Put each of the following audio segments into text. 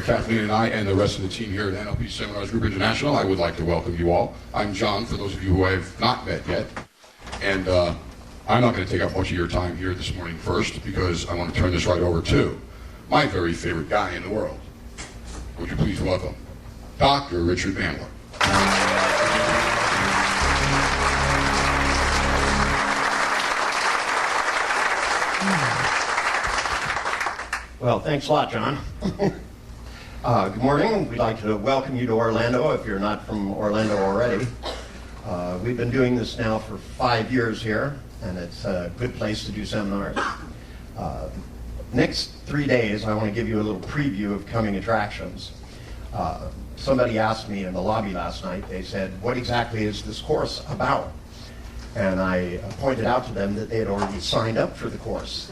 Kathleen and I and the rest of the team here at NLP Seminars Group International, I would like to welcome you all. I'm John, for those of you who I have not met yet. And I'm not going to take up much of your time here this morning first, because I want to turn this right over to my very favorite guy in the world. Would you please welcome Dr. Richard Bandler. Well, thanks a lot, John. Good morning. We'd like to welcome you to Orlando if you're not from Orlando already. We've been doing this now for 5 years here, and it's a good place to do seminars. Next 3 days, I want to give you a little preview of coming attractions. Somebody asked me in the lobby last night, they said, what exactly is this course about? And I pointed out to them that they had already signed up for the course.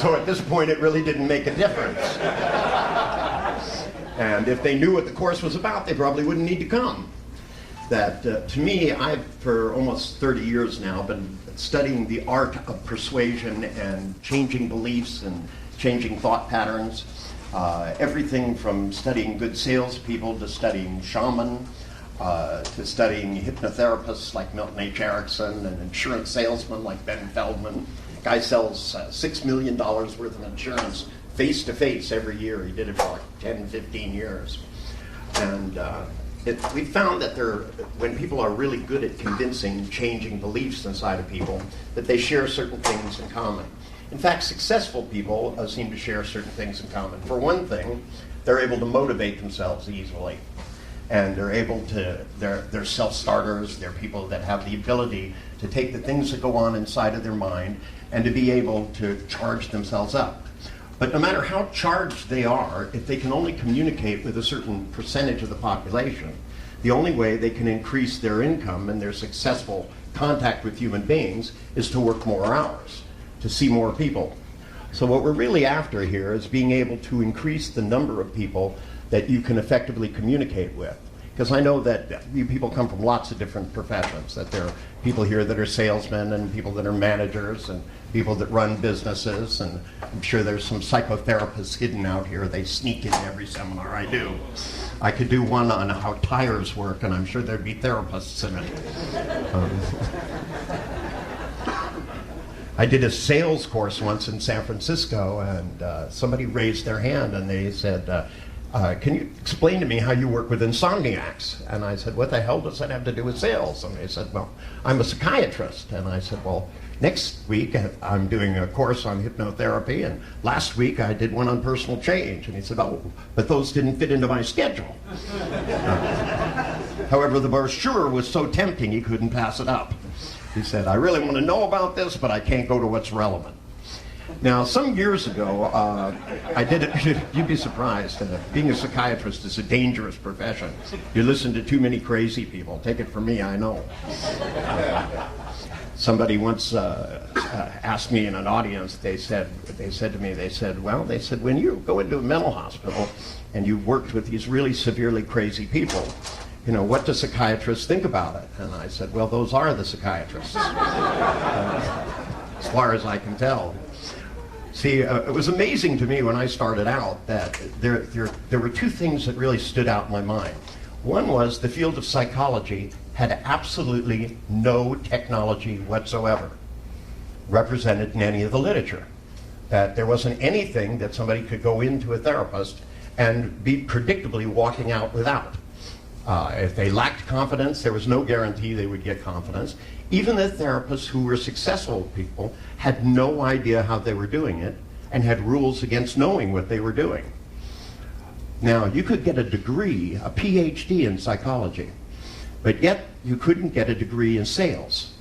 So at this point, it really didn't make a difference. And if they knew what the course was about, they probably wouldn't need to come. That, to me, I've, for almost 30 years now, been studying the art of persuasion and changing beliefs and changing thought patterns. Everything from studying good salespeople to studying shaman, to studying hypnotherapists like Milton H. Erickson and insurance salesmen like Ben Feldman. Guy sells $6 million worth of insurance face-to-face every year. He did it for like 10, 15 years. And we found that when people are really good at convincing, changing beliefs inside of people, that they share certain things in common. In fact, successful people seem to share certain things in common. For one thing, they're able to motivate themselves easily. And they're self-starters, they're people that have the ability to take the things that go on inside of their mind and to be able to charge themselves up. But no matter how charged they are, if they can only communicate with a certain percentage of the population, the only way they can increase their income and their successful contact with human beings is to work more hours, to see more people. So what we're really after here is being able to increase the number of people that you can effectively communicate with. Because I know that you people come from lots of different professions, that there are people here that are salesmen and people that are managers and people that run businesses, and I'm sure there's some psychotherapists hidden out here. They sneak in every seminar I do. I could do one on how tires work, and I'm sure there'd be therapists in it. I did a sales course once in San Francisco, and somebody raised their hand and they said, can you explain to me how you work with insomniacs? And I said, what the hell does that have to do with sales? And they said, well, I'm a psychiatrist. And I said, well, next week I'm doing a course on hypnotherapy, and last week I did one on personal change. And he said, oh, but those didn't fit into my schedule. However, the brochure was so tempting he couldn't pass it up. He said, I really want to know about this, but I can't go to what's relevant. Now, some years ago, I did it. You'd be surprised. Being a psychiatrist is a dangerous profession. You listen to too many crazy people. Take it from me, I know. Somebody once asked me in an audience, they said to me, when you go into a mental hospital and you've worked with these really severely crazy people, you know, what do psychiatrists think about it? And I said, well, those are the psychiatrists, as far as I can tell. See, it was amazing to me when I started out that there were two things that really stood out in my mind. One was the field of psychology had absolutely no technology whatsoever represented in any of the literature. That there wasn't anything that somebody could go into a therapist and be predictably walking out without. If they lacked confidence, there was no guarantee they would get confidence. Even the therapists who were successful people had no idea how they were doing it and had rules against knowing what they were doing. Now, you could get a degree, a PhD in psychology, but yet you couldn't get a degree in sales,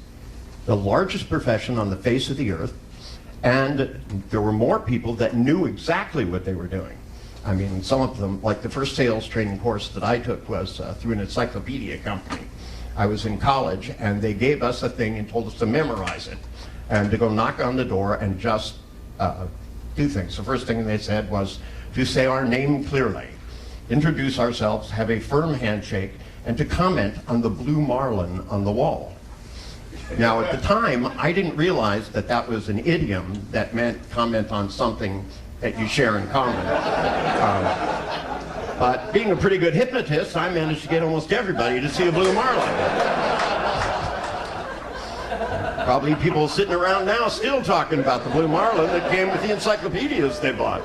the largest profession on the face of the earth, and there were more people that knew exactly what they were doing. I mean, some of them, like the first sales training course that I took was through an encyclopedia company. I was in college, and they gave us a thing and told us to memorize it and to go knock on the door and just do things. The first thing they said was to say our name clearly, introduce ourselves, have a firm handshake, and to comment on the blue marlin on the wall. Now, at the time, I didn't realize that that was an idiom that meant comment on something that you share in common. But being a pretty good hypnotist, I managed to get almost everybody to see a blue marlin. Probably people sitting around now still talking about the blue marlin that came with the encyclopedias they bought.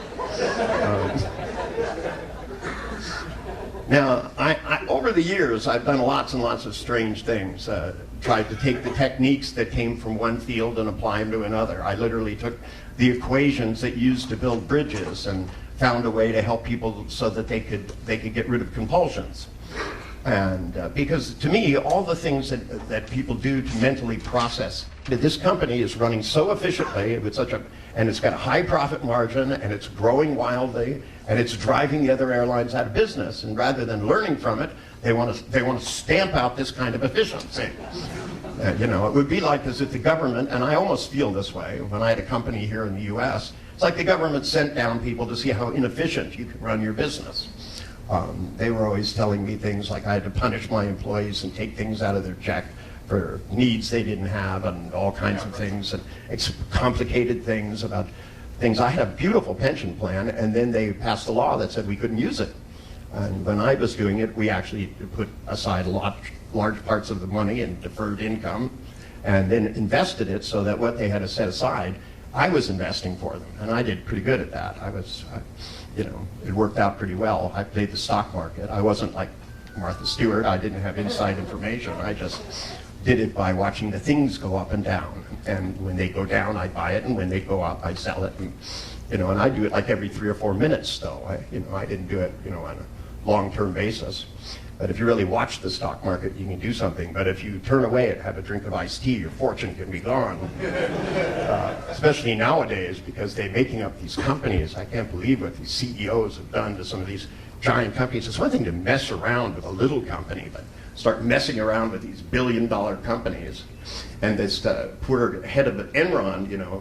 Now, over the years, I've done lots and lots of strange things. Tried to take the techniques that came from one field and apply them to another. I literally took the equations that used to build bridges and found a way to help people so that they could get rid of compulsions. And because to me, all the things that people do to mentally process, this company is running so efficiently with and it's got a high profit margin, and it's growing wildly, and it's driving the other airlines out of business. And rather than learning from it, they want to stamp out this kind of efficiency. You know, it would be like as if the government, and I almost feel this way when I had a company here in the U.S. It's like the government sent down people to see how inefficient you can run your business. They were always telling me things like I had to punish my employees and take things out of their check for needs they didn't have, and all kinds of things, and complicated things about things. I had a beautiful pension plan, and then they passed a law that said we couldn't use it. And when I was doing it, we actually put aside large parts of the money in deferred income, and then invested it so that what they had to set aside, I was investing for them, and I did pretty good at that. You know, it worked out pretty well. I played the stock market. I wasn't like Martha Stewart. I didn't have inside information. I just did it by watching the things go up and down. And when they go down, I buy it, and when they go up, I sell it. And, you know, and I do it like every 3 or 4 minutes, though. I didn't do it, you know, on a long-term basis. But if you really watch the stock market, you can do something. But if you turn away and have a drink of iced tea, your fortune can be gone. Especially nowadays, because they're making up these companies. I can't believe what these CEOs have done to some of these giant companies. It's one thing to mess around with a little company, but start messing around with these billion-dollar companies. And this poor head of Enron, you know,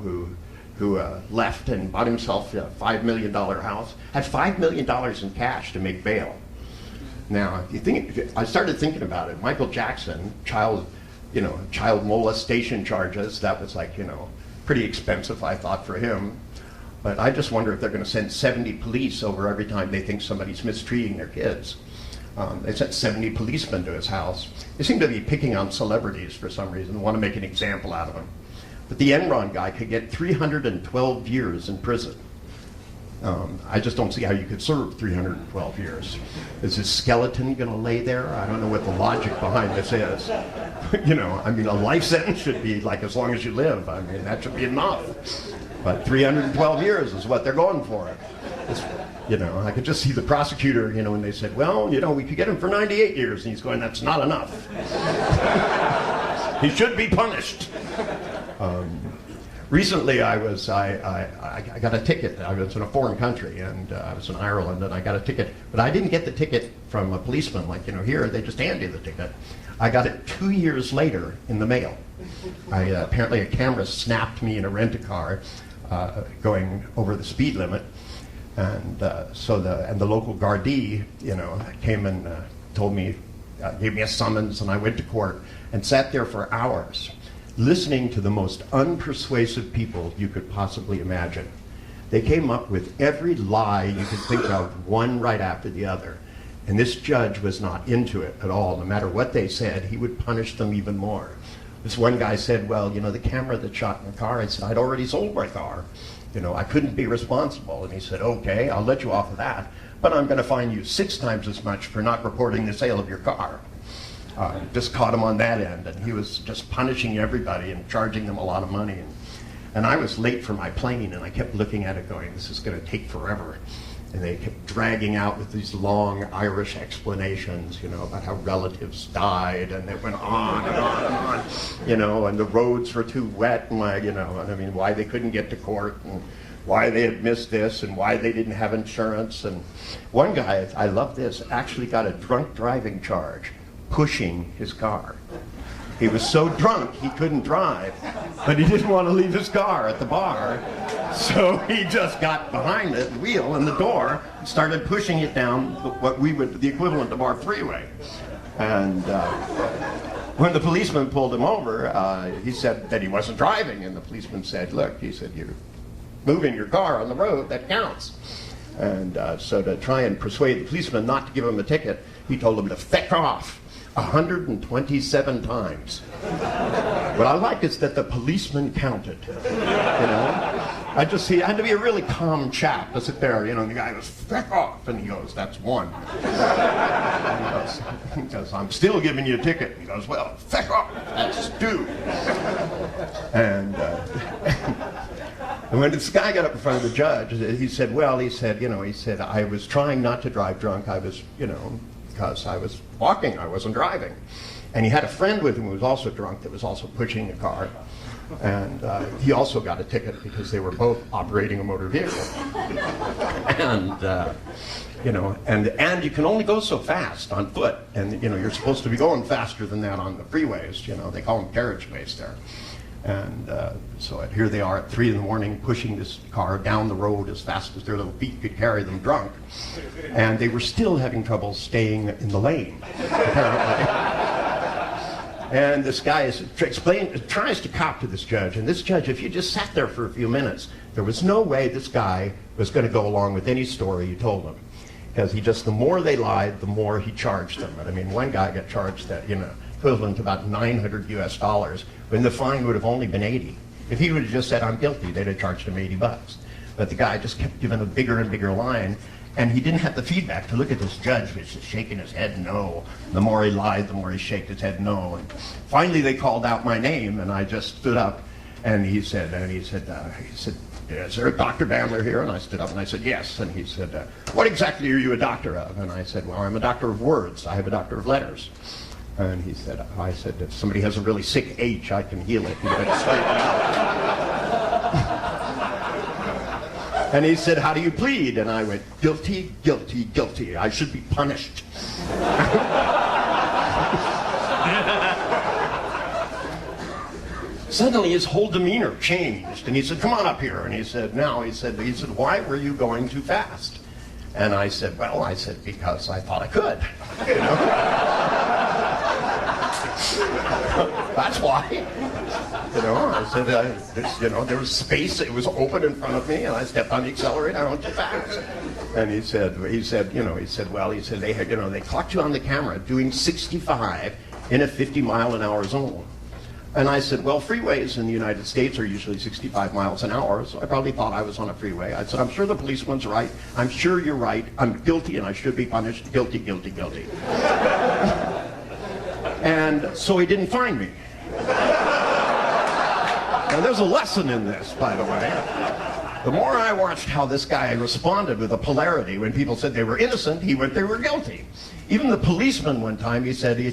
who left and bought himself a $5 million house, had $5 million in cash to make bail. Now, I started thinking about it. Michael Jackson, child molestation charges, that was like, you know, pretty expensive, I thought, for him. But I just wonder if they're going to send 70 police over every time they think somebody's mistreating their kids. They sent 70 policemen to his house. They seem to be picking on celebrities for some reason, want to make an example out of them. But the Enron guy could get 312 years in prison. I just don't see how you could serve 312 years. Is his skeleton going to lay there? I don't know what the logic behind this is. You know, I mean, a life sentence should be like as long as you live. I mean, that should be enough. But 312 years is what they're going for. You know, I could just see the prosecutor, you know, when they said, well, you know, we could get him for 98 years. And he's going, that's not enough. He should be punished. Recently, I got a ticket. I was in a foreign country, and I was in Ireland, and I got a ticket. But I didn't get the ticket from a policeman, like, you know, here they just hand you the ticket. I got it 2 years later in the mail. Apparently, a camera snapped me in a rent-a-car going over the speed limit, and the local Gardaí, you know, came and told me, gave me a summons, and I went to court and sat there for hours, listening to the most unpersuasive people you could possibly imagine. They came up with every lie you could think of, one right after the other. And this judge was not into it at all. No matter what they said, he would punish them even more. This one guy said, well, you know, the camera that shot in the car, I said, I'd already sold my car. You know, I couldn't be responsible. And he said, okay, I'll let you off of that, but I'm going to fine you 6 times as much for not reporting the sale of your car. Just caught him on that end, and he was just punishing everybody and charging them a lot of money. And I was late for my plane, and I kept looking at it going, this is going to take forever. And they kept dragging out with these long Irish explanations, you know, about how relatives died, and it went on and on and on, you know, and the roads were too wet, and, you know, and I mean, why they couldn't get to court, and why they had missed this, and why they didn't have insurance. And one guy, I love this, actually got a drunk driving charge pushing his car. He was so drunk he couldn't drive, but he didn't want to leave his car at the bar, so he just got behind the wheel and the door and started pushing it down the equivalent of our freeway. And when the policeman pulled him over, he said that he wasn't driving, and the policeman said, look, he said, moving your car on the road that counts. And so to try and persuade the policeman not to give him a ticket, he told him to feck off 127 times. What I like is that the policeman counted, you know. I had to be a really calm chap to sit there, you know, and the guy goes, feck off, and he goes, that's one. He goes, I'm still giving you a ticket. He goes, well, feck off, that's two. And when this guy got up in front of the judge, he said, I was trying not to drive drunk. I was, because I was walking, I wasn't driving. And he had a friend with him who was also drunk that was also pushing the car. And he also got a ticket because they were both operating a motor vehicle. And you can only go so fast on foot. And, you're supposed to be going faster than that on the freeways. They call them carriageways there. And so here they are at 3 in the morning pushing this car down the road as fast as their little feet could carry them drunk. And they were still having trouble staying in the lane, apparently. And this guy tries to cop to this judge. And this judge, if you just sat there for a few minutes, there was no way this guy was going to go along with any story you told him. Because the more they lied, the more he charged them. And I mean, one guy got charged that, equivalent to about $900 US, when the fine would have only been 80. If he would have just said, I'm guilty, they'd have charged him $80. But the guy just kept giving a bigger and bigger line, and he didn't have the feedback to look at this judge, which is shaking his head no. The more he lied, the more he shook his head no. And finally they called out my name, and I just stood up, and he said, is there a Dr. Bandler here? And I stood up and I said, yes. And he said, what exactly are you a doctor of? And I said, well, I'm a doctor of words. I have a doctor of letters. And he said, I said, if somebody has a really sick H, I can heal it and get it straightened out. And he said, how do you plead? And I went, guilty, guilty, guilty. I should be punished. Suddenly his whole demeanor changed. And he said, come on up here. And he said, why were you going too fast? And I said, because I thought I could. That's why. I said, there was space, it was open in front of me, and I stepped on the accelerator, I went too fast. And he said, they caught you on the camera doing 65 in a 50-mile-an-hour zone. And I said, well, freeways in the United States are usually 65 miles an hour, so I probably thought I was on a freeway. I said, I'm sure the policeman's right. I'm sure you're right. I'm guilty and I should be punished. Guilty, guilty, guilty. And so he didn't fine me. Now, there's a lesson in this, by the way. The more I watched how this guy responded with a polarity when people said they were innocent, he went, they were guilty. Even the policeman one time, he said, do you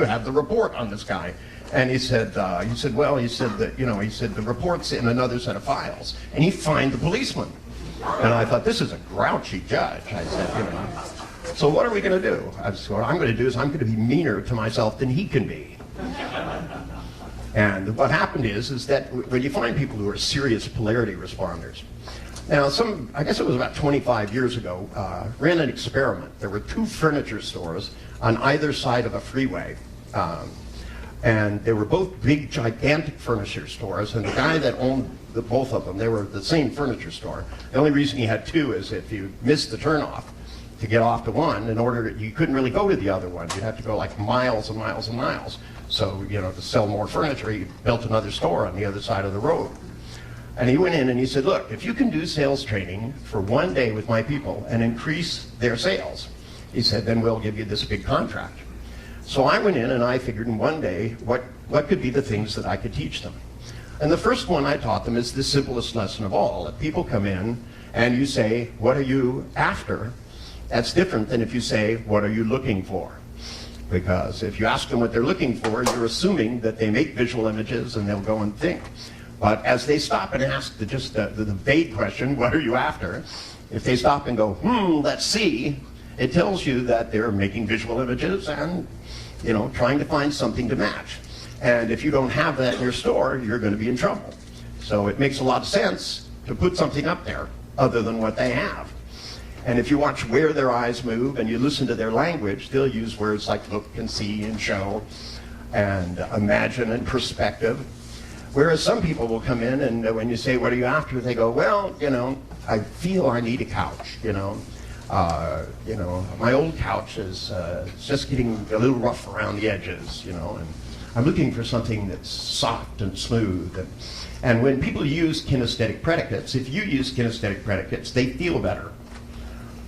have the report on this guy? And he said, the report's in another set of files. And he fined the policeman. And I thought, this is a grouchy judge. I said, so what are we going to do? I said, what I'm going to do is I'm going to be meaner to myself than he can be. And what happened is that when you find people who are serious polarity responders, now I guess it was about 25 years ago, ran an experiment. There were 2 furniture stores on either side of a freeway. And they were both big, gigantic furniture stores, and the guy that owned both of them, they were the same furniture store. The only reason he had 2 is if you missed the turnoff to get off to one, you couldn't really go to the other one. You'd have to go like miles and miles and miles. So, to sell more furniture, he built another store on the other side of the road. And he went in and he said, look, if you can do sales training for 1 day with my people and increase their sales, he said, then we'll give you this big contract. So I went in and I figured in 1 day what could be the things that I could teach them. And the first one I taught them is the simplest lesson of all. If people come in and you say, what are you after? That's different than if you say, what are you looking for? Because if you ask them what they're looking for, you're assuming that they make visual images and they'll go and think. But as they stop and ask the vague question, what are you after? If they stop and go, let's see, it tells you that they're making visual images and, trying to find something to match. And if you don't have that in your store, you're going to be in trouble. So it makes a lot of sense to put something up there other than what they have. And if you watch where their eyes move and you listen to their language, they'll use words like look and see and show and imagine and perspective. Whereas some people will come in and when you say, what are you after? They go, well, I feel I need a couch, my old couch is just getting a little rough around the edges, and I'm looking for something that's soft and smooth. And when people use kinesthetic predicates, if you use kinesthetic predicates, they feel better.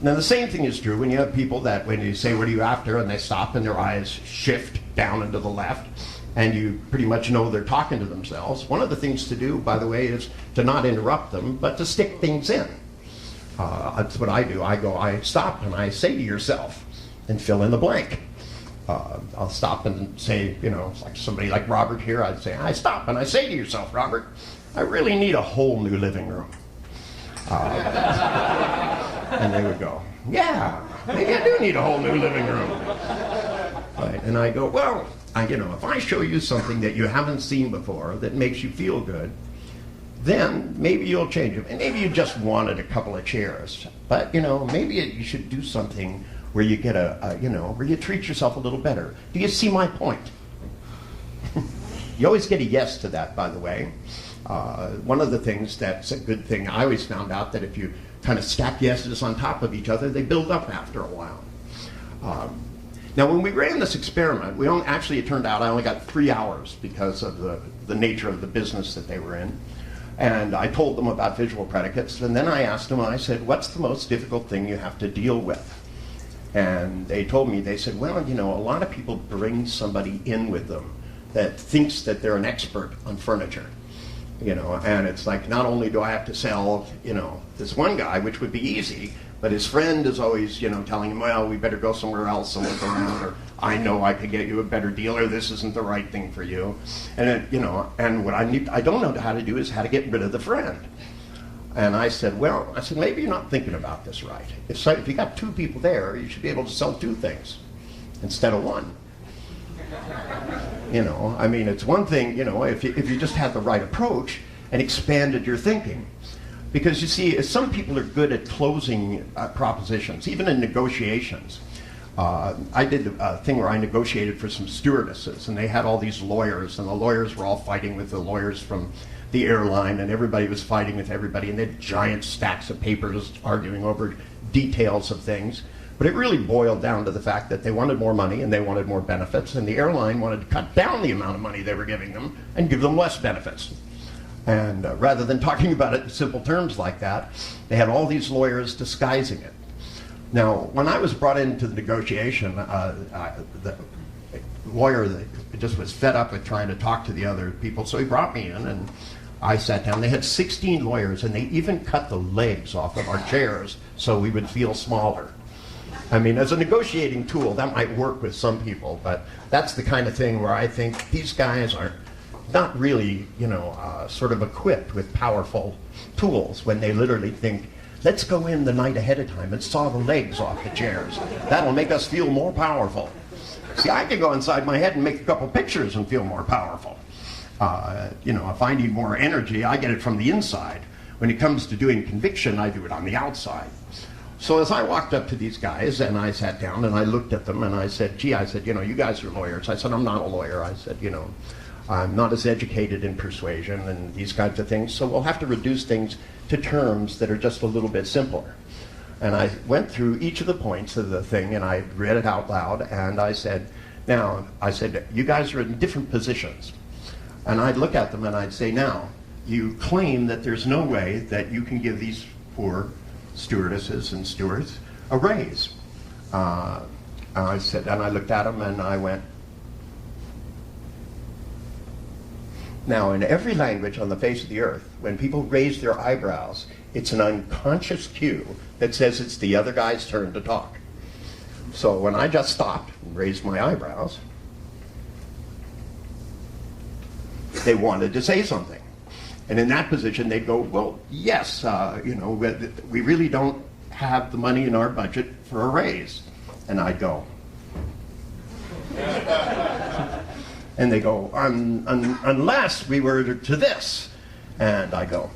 Now the same thing is true when you have people that when you say, what are you after? And they stop and their eyes shift down and to the left, and you pretty much know they're talking to themselves. One of the things to do, by the way, is to not interrupt them, but to stick things in. That's what I do. I stop and I say to yourself, and fill in the blank. I'll stop and say, like somebody like Robert here, I'd say, I stop and I say to yourself, Robert, I really need a whole new living room. And they would go, yeah, maybe I do need a whole new living room. Right. And I go, well, if I show you something that you haven't seen before that makes you feel good, then maybe you'll change it. And maybe you just wanted a couple of chairs. But, maybe you should do something where you get where you treat yourself a little better. Do you see my point? You always get a yes to that, by the way. One of the things that's a good thing, I always found out that if you kind of stack yeses on top of each other, they build up after a while. Now, when we ran this experiment, it turned out I only got 3 hours because of the nature of the business that they were in. And I told them about visual predicates, and then I asked them, I said, what's the most difficult thing you have to deal with? And they told me, they said, well, a lot of people bring somebody in with them that thinks that they're an expert on furniture. And it's like, not only do I have to sell, this one guy, which would be easy, but his friend is always, telling him, well, we better go somewhere else and look around, or I know I could get you a better deal, or this isn't the right thing for you. And, and what I don't know how to do is how to get rid of the friend. And I said, maybe you're not thinking about this right. If you got two people there, you should be able to sell two things instead of one. It's one thing, if you just had the right approach and expanded your thinking. Because you see, some people are good at closing propositions, even in negotiations. I did a thing where I negotiated for some stewardesses, and they had all these lawyers, and the lawyers were all fighting with the lawyers from the airline, and everybody was fighting with everybody, and they had giant stacks of papers arguing over details of things. But it really boiled down to the fact that they wanted more money and they wanted more benefits, and the airline wanted to cut down the amount of money they were giving them and give them less benefits. And rather than talking about it in simple terms like that, they had all these lawyers disguising it. Now, when I was brought into the negotiation, the lawyer just was fed up with trying to talk to the other people, so he brought me in and I sat down. They had 16 lawyers, and they even cut the legs off of our chairs so we would feel smaller. As a negotiating tool, that might work with some people, but that's the kind of thing where I think these guys are not really, sort of equipped with powerful tools when they literally think, let's go in the night ahead of time and saw the legs off the chairs. That'll make us feel more powerful. See, I can go inside my head and make a couple pictures and feel more powerful. If I need more energy, I get it from the inside. When it comes to doing conviction, I do it on the outside. So as I walked up to these guys and I sat down and I looked at them and I said, you guys are lawyers. I said, I'm not a lawyer. I said, I'm not as educated in persuasion and these kinds of things, so we'll have to reduce things to terms that are just a little bit simpler. And I went through each of the points of the thing and I read it out loud, and I said, you guys are in different positions. And I'd look at them and I'd say, now, you claim that there's no way that you can give these poor stewardesses and stewards a raise. I said, and I looked at them and I went, now in every language on the face of the earth, when people raise their eyebrows, it's an unconscious cue that says it's the other guy's turn to talk. So when I just stopped and raised my eyebrows, they wanted to say something. And in that position, they'd go, well, yes, we really don't have the money in our budget for a raise. And I'd go. And they go, unless we were to this. And I go.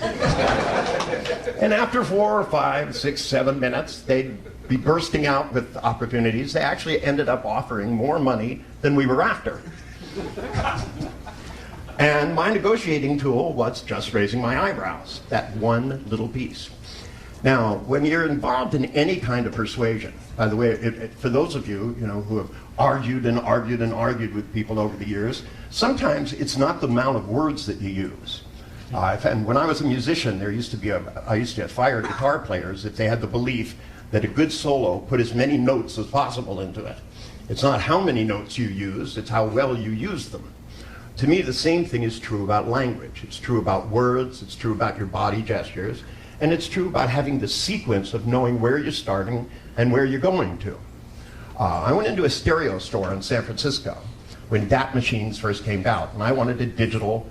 And after 4 or 5, 6, 7 minutes, they'd be bursting out with opportunities. They actually ended up offering more money than we were after. And my negotiating tool was just raising my eyebrows, that one little piece. Now, when you're involved in any kind of persuasion, by the way, for those of you, who have argued and argued and argued with people over the years, sometimes it's not the amount of words that you use. And when I was a musician, I used to fire guitar players if they had the belief that a good solo put as many notes as possible into it. It's not how many notes you use, it's how well you use them. To me, the same thing is true about language. It's true about words, it's true about your body gestures, and it's true about having the sequence of knowing where you're starting and where you're going to. I went into a stereo store in San Francisco when DAT machines first came out, and I wanted a digital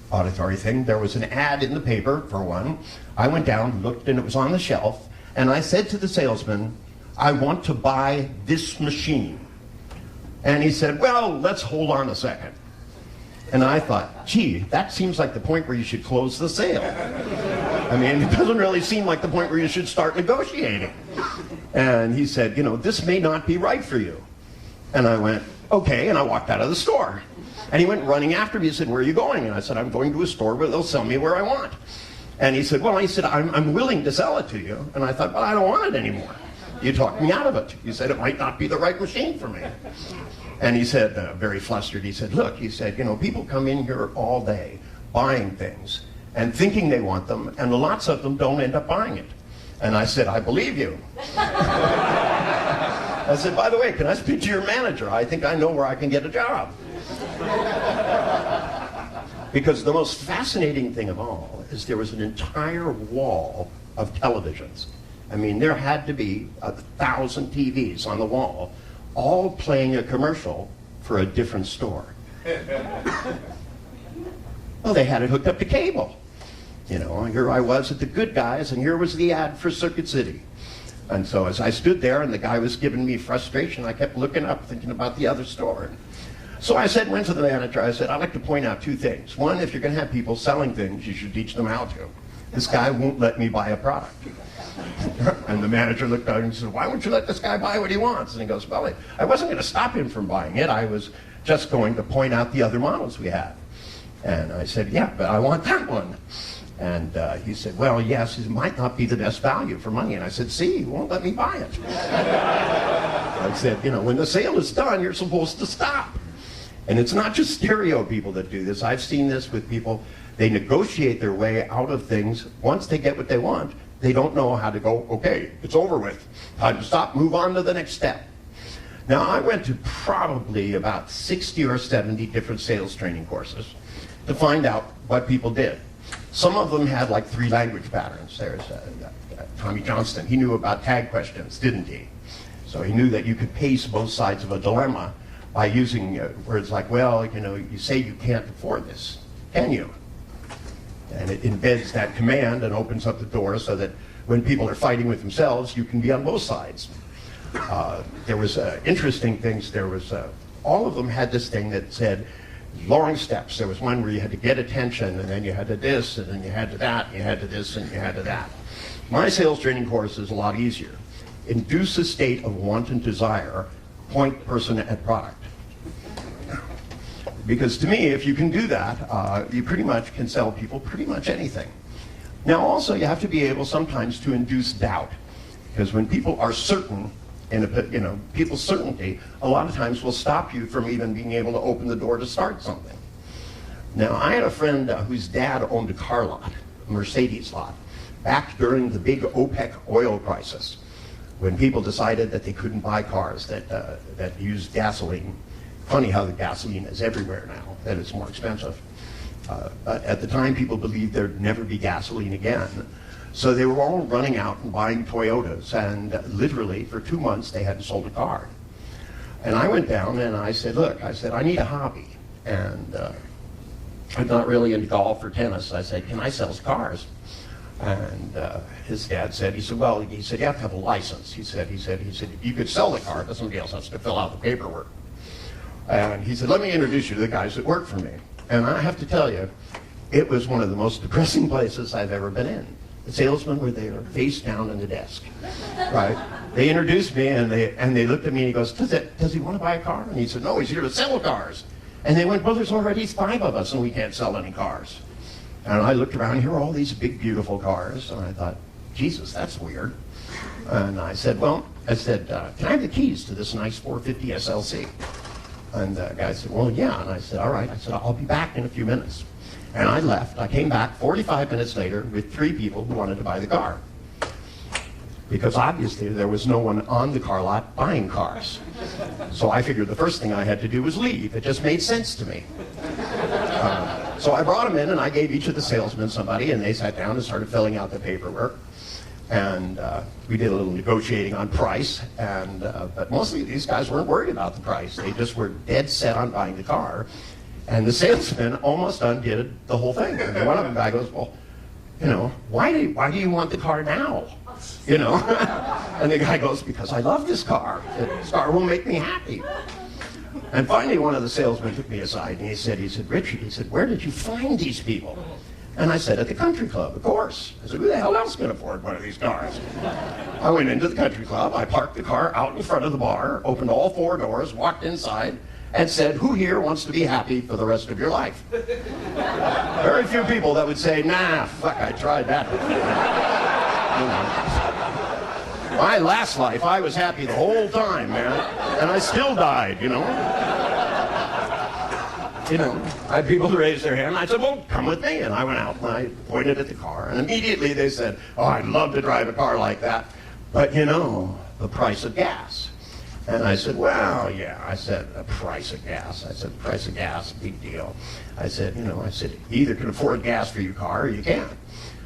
auditory thing. There was an ad in the paper for one. I went down, looked, and it was on the shelf, and I said to the salesman, "I want to buy this machine." And he said, "Well, let's hold on a second." And I thought, gee, that seems like the point where you should close the sale. I mean, it doesn't really seem like the point where you should start negotiating. And he said, "This may not be right for you." And I went, "Okay," and I walked out of the store. And he went running after me. He said, "Where are you going?" And I said, "I'm going to a store where they'll sell me where I want." And he said, I'm willing to sell it to you." And I thought, "Well, I don't want it anymore. You talked me out of it. You said it might not be the right machine for me." And he said, very flustered, he said, "Look," he said, "people come in here all day buying things and thinking they want them, and lots of them don't end up buying it." And I said, "I believe you." I said, "By the way, can I speak to your manager? I think I know where I can get a job." Because the most fascinating thing of all is there was an entire wall of televisions. I mean, there had to be 1,000 TVs on the wall, all playing a commercial for a different store. Well, they had it hooked up to cable. Here I was at the Good Guys, and here was the ad for Circuit City. And so as I stood there and the guy was giving me frustration, I kept looking up, thinking about the other store. So I went to the manager, I said, "I'd like to point out two things. One, if you're going to have people selling things, you should teach them how to. This guy won't let me buy a product." And the manager looked at him and said, "Why won't you let this guy buy what he wants?" And he goes, "Well, I wasn't going to stop him from buying it. I was just going to point out the other models we had." And I said, "Yeah, but I want that one." And he said, "Well, yes, it might not be the best value for money." And I said, "See, he won't let me buy it." I said, "When the sale is done, you're supposed to stop." And it's not just stereo people that do this. I've seen this with people. They negotiate their way out of things. Once they get what they want, they don't know how to go, "Okay, it's over with. Time to stop, move on to the next step." Now, I went to probably about 60 or 70 different sales training courses to find out what people did. Some of them had like 3 language patterns. There's Tommy Johnston. He knew about tag questions, didn't he? So he knew that you could pace both sides of a dilemma by using words like, "Well, you say you can't afford this. Can you?" And it embeds that command and opens up the door so that when people are fighting with themselves, you can be on both sides. There was interesting things. There was all of them had this thing that said long steps. There was one where you had to get attention, and then you had to this, and then you had to that, and you had to this, and you had to that. My sales training course is a lot easier. Induce a state of want and desire, point person at product. Because to me, if you can do that, you pretty much can sell people pretty much anything. Now also, you have to be able sometimes to induce doubt. Because when people are certain, people's certainty, a lot of times will stop you from even being able to open the door to start something. Now, I had a friend whose dad owned a car lot, a Mercedes lot, back during the big OPEC oil crisis, when people decided that they couldn't buy cars that used gasoline. Funny how the gasoline is everywhere now, that it's more expensive. But at the time, people believed there'd never be gasoline again. So they were all running out and buying Toyotas, and literally for 2 months they hadn't sold a car. And I went down and I said, "Look," I said, "I need a hobby." And I'm not really into golf or tennis. I said, "Can I sell cars?" And his dad said, "Well, you have to have a license." He said, "You could sell the car, but somebody else has to fill out the paperwork." And he said, "Let me introduce you to the guys that work for me." And I have to tell you, it was one of the most depressing places I've ever been in. The salesmen were there, face down in the desk, right? They introduced me, and they looked at me, and he goes, does he want to buy a car?" And he said, "No, he's here to sell cars." And they went, well, there's already 5 of us and we can't sell any cars. And I looked around, here are all these big, beautiful cars. And I thought, Jesus, that's weird. And I said, can I have the keys to this nice 450 SLC? And the guy said, well, yeah. And I said, all right. I said, I'll be back in a few minutes. And I left. I came back 45 minutes later with 3 people who wanted to buy the car. Because obviously there was no one on the car lot buying cars. So I figured the first thing I had to do was leave. It just made sense to me. So I brought them in and I gave each of the salesmen somebody, and they sat down and started filling out the paperwork. And we did a little negotiating on price, but mostly these guys weren't worried about the price. They just were dead set on buying the car. And the salesman almost undid the whole thing. And one of them guy goes, well, why do you want the car now? And the guy goes, because I love this car. This car will make me happy. And finally, one of the salesmen took me aside and he said, Richard, where did you find these people? And I said, at the country club, of course. I said, who the hell else can afford one of these cars? I went into the country club, I parked the car out in front of the bar, opened all 4 doors, walked inside, and said, who here wants to be happy for the rest of your life? Very few people that would say, nah, fuck, I tried that before. My last life, I was happy the whole time, man. And I still died, I had people raise their hand. I said, well, come with me. And I went out and I pointed at the car. And immediately they said, oh, I'd love to drive a car like that. But, the price of gas. And I said, well, yeah. I said, the price of gas. I said, the price of gas, big deal. I said, you either can afford gas for your car or you can't.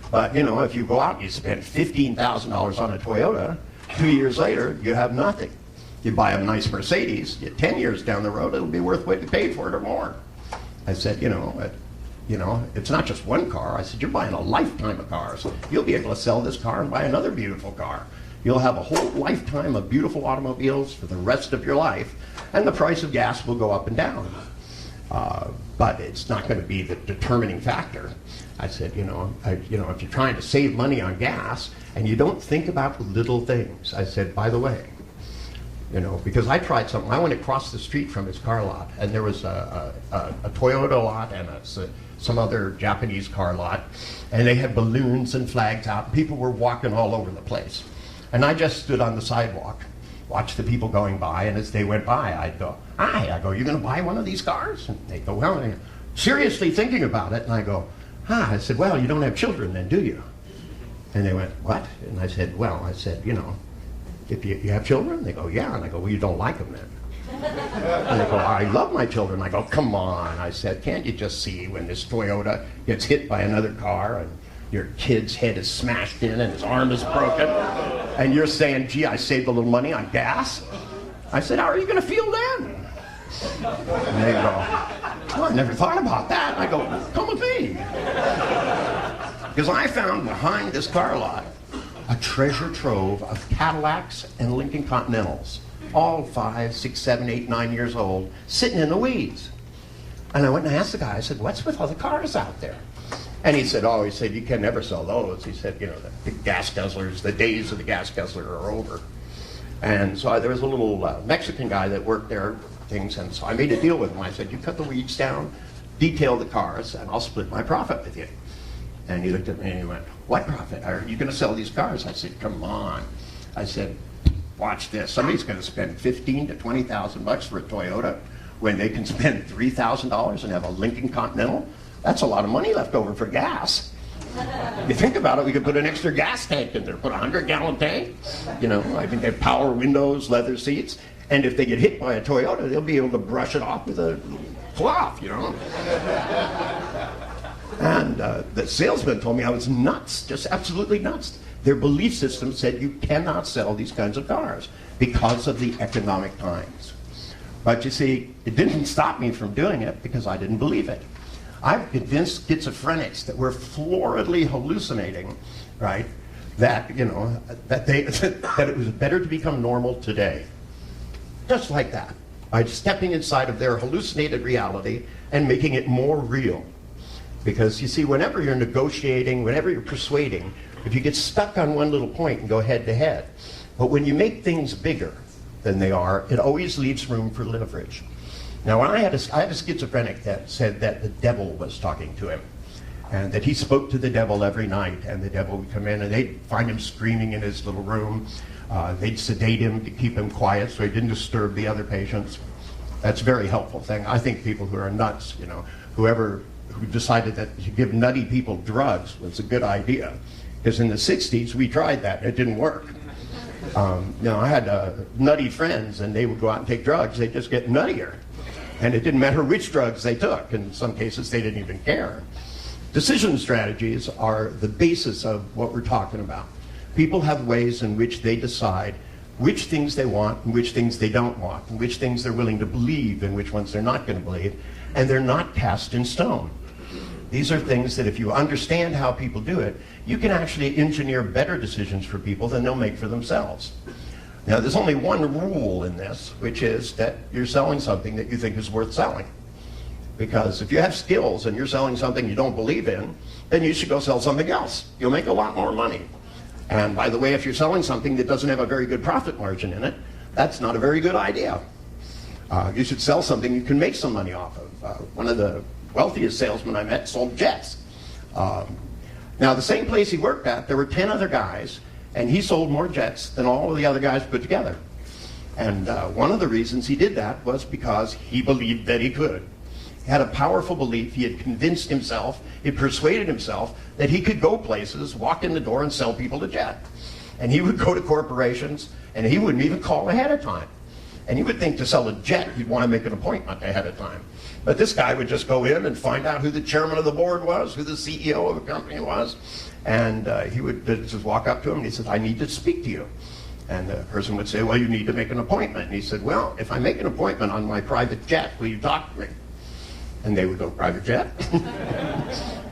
But, if you go out and you spend $15,000 on a Toyota, 2 years later, you have nothing. You buy a nice Mercedes, 10 years down the road, it'll be worth what you paid for it or more. I said, it's not just one car. I said, you're buying a lifetime of cars. You'll be able to sell this car and buy another beautiful car. You'll have a whole lifetime of beautiful automobiles for the rest of your life, and the price of gas will go up and down. But it's not going to be the determining factor. I said, if you're trying to save money on gas and you don't think about little things, I said, by the way, because I tried something. I went across the street from his car lot, and there was a Toyota lot and some other Japanese car lot, and they had balloons and flags out. People were walking all over the place. And I just stood on the sidewalk, watched the people going by, and as they went by, I'd go, hi. I go, you going to buy one of these cars? And they go, well, I'm seriously thinking about it. And I go, I said, well, you don't have children then, do you? And they went, what? And I said, if you have children? They go, yeah. And I go, well, you don't like them then? And they go, I love my children. I go, come on. I said, can't you just see when this Toyota gets hit by another car and your kid's head is smashed in and his arm is broken, and you're saying, gee, I saved a little money on gas? I said, how are you going to feel then? And they go, oh, I never thought about that. And I go, come with me. Because I found behind this car lot a treasure trove of Cadillacs and Lincoln Continentals, all 5, 6, 7, 8, 9 years old, sitting in the weeds. And I went and asked the guy, I said, what's with all the cars out there? And he said, you can never sell those. He said, the big gas guzzlers, the days of the gas guzzler are over. And so there was a little Mexican guy that worked there, and so I made a deal with him. I said, you cut the weeds down, detail the cars, and I'll split my profit with you. And he looked at me and he went, what profit? Are you going to sell these cars? I said, come on. I said, watch this. Somebody's going to spend $15,000 to $20,000 for a Toyota when they can spend $3,000 and have a Lincoln Continental. That's a lot of money left over for gas. You think about it, we could put an extra gas tank in there, put a 100-gallon tank. I think they have power windows, leather seats, and if they get hit by a Toyota, they'll be able to brush it off with a cloth, And the salesman told me I was nuts, just absolutely nuts. Their belief system said you cannot sell these kinds of cars because of the economic times. But you see, it didn't stop me from doing it because I didn't believe it. I've convinced schizophrenics that we're floridly hallucinating, right? That that it was better to become normal today, just like that, by stepping inside of their hallucinated reality and making it more real. Because you see, whenever you're negotiating, whenever you're persuading, if you get stuck on one little point and go head to head, but when you make things bigger than they are, it always leaves room for leverage. Now, I had a schizophrenic that said that the devil was talking to him, and that he spoke to the devil every night, and the devil would come in, and they'd find him screaming in his little room. They'd sedate him to keep him quiet so he didn't disturb the other patients. That's a very helpful thing. I think people who are nuts, you know, who decided that to give nutty people drugs was a good idea. Because in the 60s, we tried that. It didn't work. You know, I had nutty friends, and they would go out and take drugs. They'd just get nuttier. And it didn't matter which drugs they took. In some cases, they didn't even care. Decision strategies are the basis of what we're talking about. People have ways in which they decide which things they want and which things they don't want, and which things they're willing to believe and which ones they're not going to believe, and they're not cast in stone. These are things that if you understand how people do it, you can actually engineer better decisions for people than they'll make for themselves. Now, there's only one rule in this, which is that you're selling something that you think is worth selling. Because if you have skills and you're selling something you don't believe in, then you should go sell something else. You'll make a lot more money. And by the way, if you're selling something that doesn't have a very good profit margin in it, that's not a very good idea. You should sell something you can make some money off of. One of the wealthiest salesmen I met sold jets. Now, the same place he worked at, there were 10 other guys, and he sold more jets than all of the other guys put together. And one of the reasons he did that was because he believed that he could. He had a powerful belief. He had convinced himself, he persuaded himself that he could go places, walk in the door, and sell people a jet. And he would go to corporations, and he wouldn't even call ahead of time. And you would think to sell a jet, you'd want to make an appointment ahead of time. But this guy would just go in and find out who the chairman of the board was, who the CEO of a company was, and he would just walk up to him and he said, "I need to speak to you." And the person would say, "Well, you need to make an appointment." And he said, "Well, if I make an appointment on my private jet, will you talk to me?" And they would go, "Private jet?" And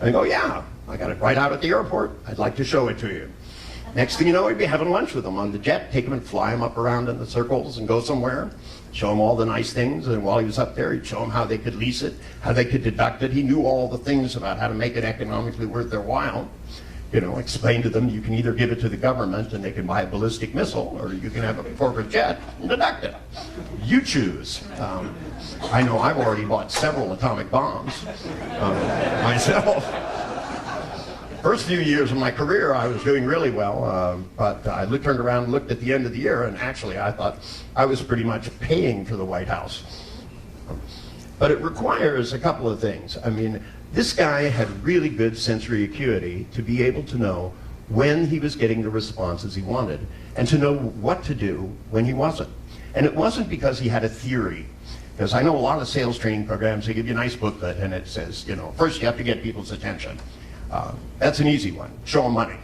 they go, "Yeah, I got it right out at the airport. I'd like to show it to you." Next thing you know, he'd be having lunch with them on the jet, take him and fly him up around in the circles and go somewhere, show him all the nice things. And while he was up there, he'd show him how they could lease it, how they could deduct it. He knew all the things about how to make it economically worth their while. You know, explain to them, you can either give it to the government and they can buy a ballistic missile, or you can have a corporate jet and deduct it. You choose. I know I've already bought several atomic bombs myself. First few years of my career, I was doing really well, but I turned around and looked at the end of the year, and actually I thought I was pretty much paying for the White House. But it requires a couple of things. I mean, this guy had really good sensory acuity to be able to know when he was getting the responses he wanted, and to know what to do when he wasn't. And it wasn't because he had a theory. Because I know a lot of sales training programs, they give you a nice booklet, and it says, you know, first you have to get people's attention. That's an easy one. Show them money.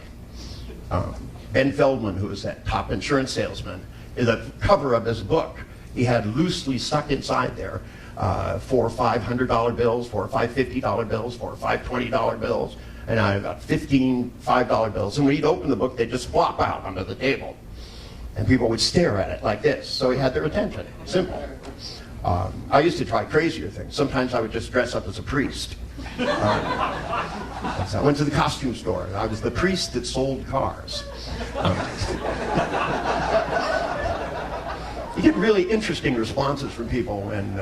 Ben Feldman, who was that top insurance salesman, in the cover of his book, he had loosely stuck inside there $4 or $500 bills, $4 or $5 $50 bills, $4 or $5 $20 bills, and I got 15 $5 bills. And when he'd open the book, they'd just flop out onto the table. And people would stare at it like this. So he had their attention. Simple. I used to try crazier things. Sometimes I would just dress up as a priest. So I went to the costume store. I was the priest that sold cars. You get really interesting responses from people when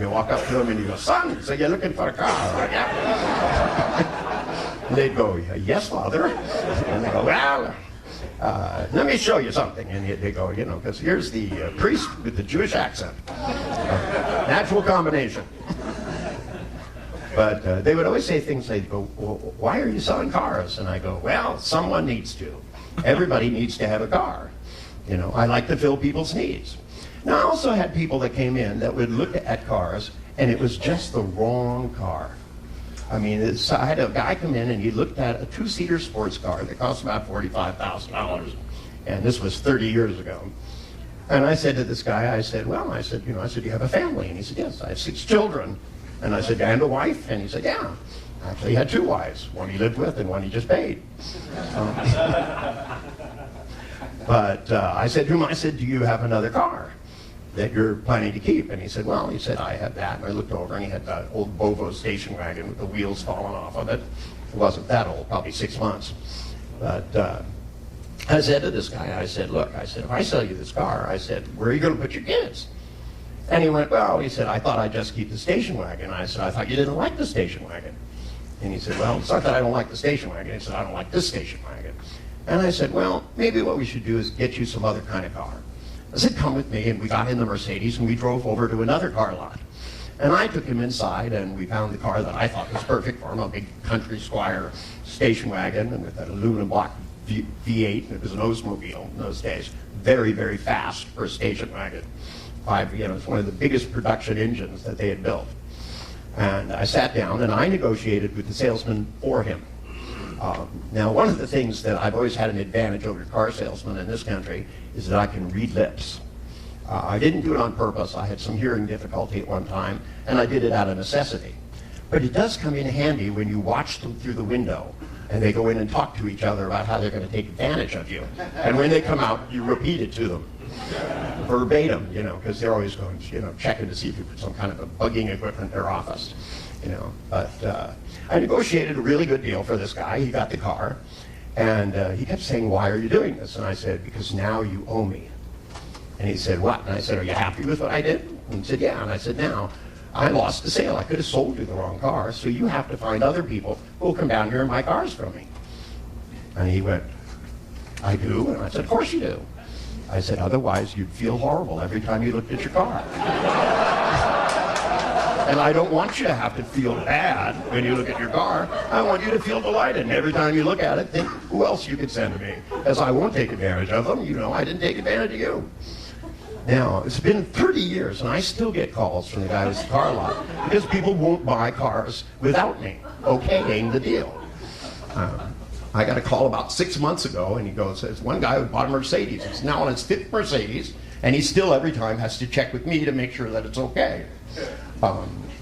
you walk up to them and you go, "Son, so you're looking for a car?" Like, yeah. And they'd go, "Yes, Father." And they go, "Well, let me show you something." And they go, you know, because here's the priest with the Jewish accent. Natural combination. But they would always say things, they'd go, "Well, why are you selling cars?" And I go, "Well, someone needs to. Everybody needs to have a car. You know, I like to fill people's needs." Now, I also had people that came in that would look at cars, and it was just the wrong car. I mean, I had a guy come in, and he looked at a two-seater sports car that cost about $45,000. And this was 30 years ago. And I said to this guy, I said, "Well," I said, "you know," I said, "you have a family?" And he said, "Yes, I have 6 children. And I said, "And a wife?" And he said, "Yeah." Actually, he had 2 wives. One he lived with and one he just paid. But I said to him, I said, "Do you have another car that you're planning to keep?" And he said, "Well," he said, "I have that." And I looked over, and he had that old Volvo station wagon with the wheels falling off of it. It wasn't that old, probably 6 months. But I said to this guy, I said, "Look," I said, "if I sell you this car," I said, "where are you going to put your kids?" And he went, well, he said, I thought I'd just keep the station wagon. I said, I thought you didn't like the station wagon. And he said, well, it's not that I don't like the station wagon. He said, I don't like this station wagon. And I said, well, maybe what we should do is get you some other kind of car. I said, come with me, and we got in the Mercedes, and we drove over to another car lot. And I took him inside, and we found the car that I thought was perfect for him, a big Country Squire station wagon, and with that aluminum block V8, and it was an Oldsmobile in those days. Very, very fast for a station wagon. It's one of the biggest production engines that they had built. And I sat down, and I negotiated with the salesman for him. Now, one of the things that I've always had an advantage over car salesmen in this country is that I can read lips. I didn't do it on purpose. I had some hearing difficulty at one time, and I did it out of necessity. But it does come in handy when you watch them through the window, and they go in and talk to each other about how they're going to take advantage of you. And when they come out, you repeat it to them. Verbatim, because they're always going, checking to see if you put some kind of a bugging equipment in their office, But I negotiated a really good deal for this guy. He got the car, and he kept saying, why are you doing this? And I said, because now you owe me. And he said, what? And I said, are you happy with what I did? And he said, yeah. And I said, now, I lost the sale. I could have sold you the wrong car, so you have to find other people who will come down here and buy cars from me. And he went, I do? And I said, of course you do. I said, otherwise you'd feel horrible every time you looked at your car. And I don't want you to have to feel bad when you look at your car. I want you to feel delighted. And every time you look at it, think who else you could send to me. As I won't take advantage of them, I didn't take advantage of you. Now, it's been 30 years, and I still get calls from the guy who's the car lot because people won't buy cars without me okaying the deal. I got a call about 6 months ago, and he goes, there's one guy who bought a Mercedes. He's now on his 5th Mercedes, and he still every time has to check with me to make sure that it's okay.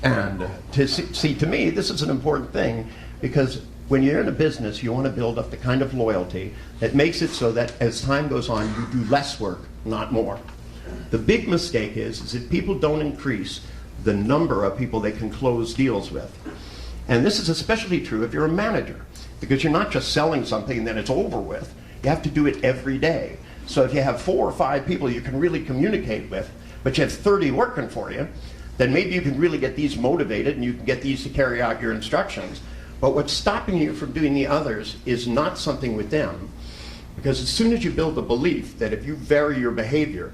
And to me, this is an important thing, because when you're in a business, you want to build up the kind of loyalty that makes it so that as time goes on, you do less work, not more. The big mistake is if people don't increase the number of people they can close deals with. And this is especially true if you're a manager, because you're not just selling something and then it's over with. You have to do it every day. So if you have 4 or 5 people you can really communicate with, but you have 30 working for you, then maybe you can really get these motivated and you can get these to carry out your instructions. But what's stopping you from doing the others is not something with them. Because as soon as you build the belief that if you vary your behavior,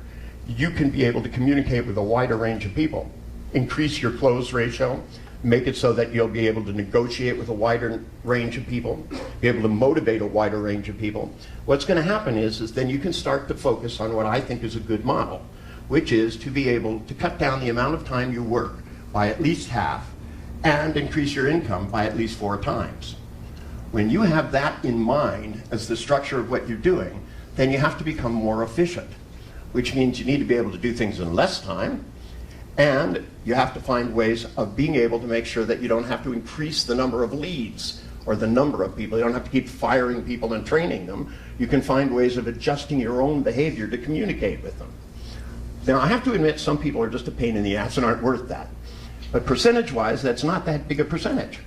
you can be able to communicate with a wider range of people, increase your close ratio, make it so that you'll be able to negotiate with a wider range of people, be able to motivate a wider range of people. What's going to happen is then you can start to focus on what I think is a good model, which is to be able to cut down the amount of time you work by at least half and increase your income by at least 4 times. When you have that in mind as the structure of what you're doing, then you have to become more efficient, which means you need to be able to do things in less time, and you have to find ways of being able to make sure that you don't have to increase the number of leads or the number of people. You don't have to keep firing people and training them. You can find ways of adjusting your own behavior to communicate with them. Now, I have to admit some people are just a pain in the ass and aren't worth that. But percentage-wise, that's not that big a percentage.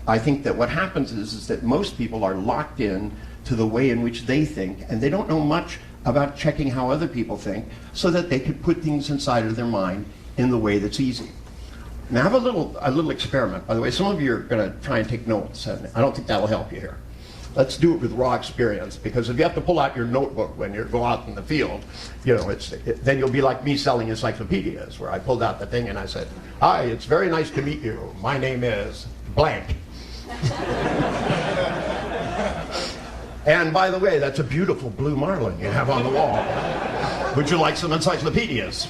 I think that what happens is that most people are locked in to the way in which they think, and they don't know much about checking how other people think so that they could put things inside of their mind in the way that's easy. Now I have a little experiment. By the way, some of you are going to try and take notes, and I don't think that'll help you here. Let's do it with raw experience, because if you have to pull out your notebook when you go out in the field, then you'll be like me selling encyclopedias, where I pulled out the thing and I said, "Hi, it's very nice to meet you. My name is blank." And by the way, that's a beautiful blue marlin you have on the wall. Would you like some encyclopedias?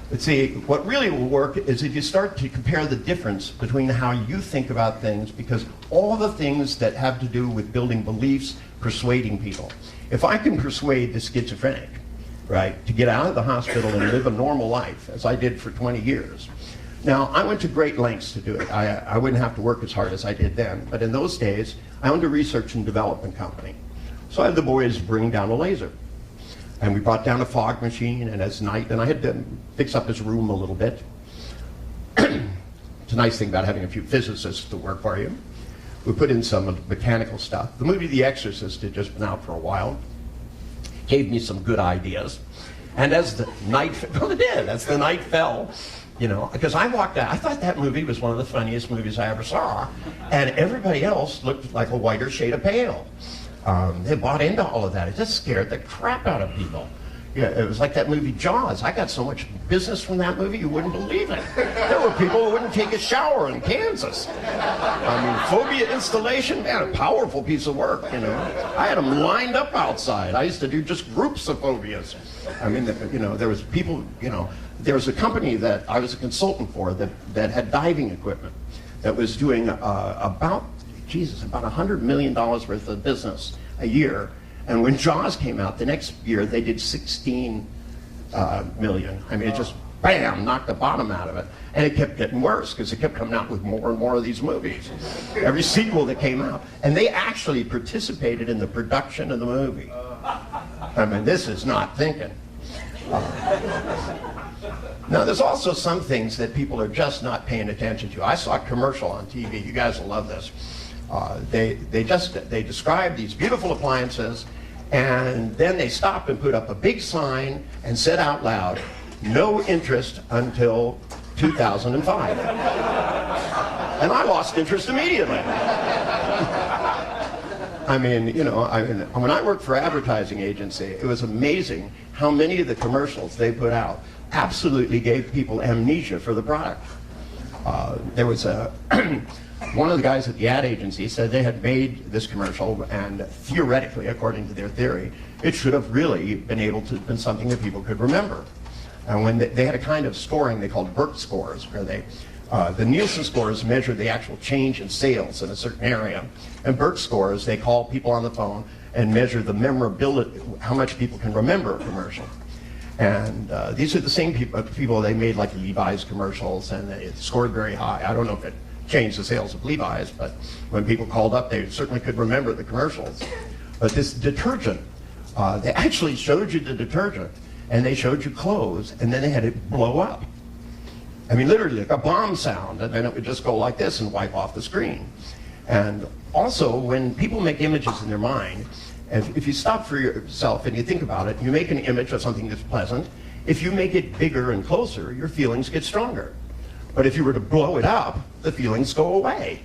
But see, what really will work is if you start to compare the difference between how you think about things, because all the things that have to do with building beliefs, persuading people. If I can persuade the schizophrenic, right, to get out of the hospital and live a normal life, as I did for 20 years. Now, I went to great lengths to do it. I wouldn't have to work as hard as I did then, but in those days, I owned a research and development company. So I had the boys bring down a laser. And we brought down a fog machine, and as night, and I had to fix up his room a little bit. It's a nice thing about having a few physicists to work for you. We put in some mechanical stuff. The movie The Exorcist had just been out for a while. Gave me some good ideas. And as the night, well, it did. As the night fell, you know, because I walked out, I thought that movie was one of the funniest movies I ever saw, and everybody else looked like a whiter shade of pale. They bought into all of that. It just scared the crap out of people. Yeah, it was like that movie Jaws. I got so much business from that movie, you wouldn't believe it. There were people who wouldn't take a shower in Kansas. I mean, phobia installation, man, a powerful piece of work, you know. I had them lined up outside. I used to do just groups of phobias. I mean, you know, there was people, you know, there was a company that I was a consultant for that had diving equipment that was doing about $100 million worth of business a year. And when Jaws came out, the next year they did 16 million. I mean, it just, bam, knocked the bottom out of it. And it kept getting worse because it kept coming out with more and more of these movies. Every sequel that came out. And they actually participated in the production of the movie. I mean, this is not thinking. Now, there's also some things that people are just not paying attention to. I saw a commercial on TV. You guys will love this. They describe these beautiful appliances, and then they stop and put up a big sign and said out loud, "No interest until 2005." And I lost interest immediately. I mean, you know, when I worked for an advertising agency, it was amazing how many of the commercials they put out absolutely gave people amnesia for the product. There was a one of the guys at the ad agency said they had made this commercial, and theoretically, according to their theory, it should have really been able to have been something that people could remember. And when they had a kind of scoring they called Burt scores, where the Nielsen scores measure the actual change in sales in a certain area, and Burt scores, they call people on the phone and measure the memorability, how much people can remember a commercial. And these are the same people they made like Levi's commercials, and they scored very high. I don't know if it changed the sales of Levi's, but when people called up, they certainly could remember the commercials. But this detergent, they actually showed you the detergent, and they showed you clothes, and then they had it blow up. I mean, literally like a bomb sound, and then it would just go like this and wipe off the screen. And also, when people make images in their mind, if you stop for yourself and you think about it, you make an image of something that's pleasant. If you make it bigger and closer, your feelings get stronger. But if you were to blow it up, the feelings go away.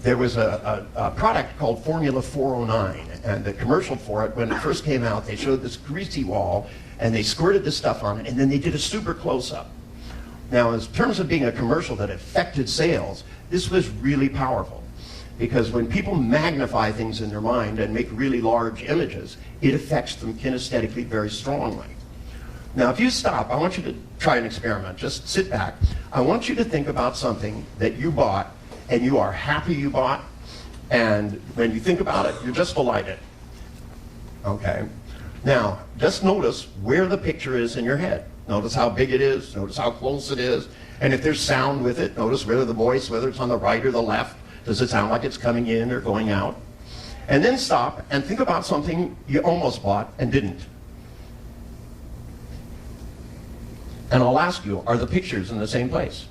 There was a product called Formula 409, and the commercial for it, when it first came out, they showed this greasy wall, and they squirted this stuff on it, and then they did a super close-up. Now, in terms of being a commercial that affected sales, this was really powerful. Because when people magnify things in their mind and make really large images, it affects them kinesthetically very strongly. Now, if you stop, I want you to try an experiment. Just sit back. I want you to think about something that you bought and you are happy you bought, and when you think about it, you're just delighted. Okay? Now, just notice where the picture is in your head. Notice how big it is. Notice how close it is. And if there's sound with it, notice whether the voice, whether it's on the right or the left, does it sound like it's coming in or going out? And then stop and think about something you almost bought and didn't. And I'll ask you, are the pictures in the same place?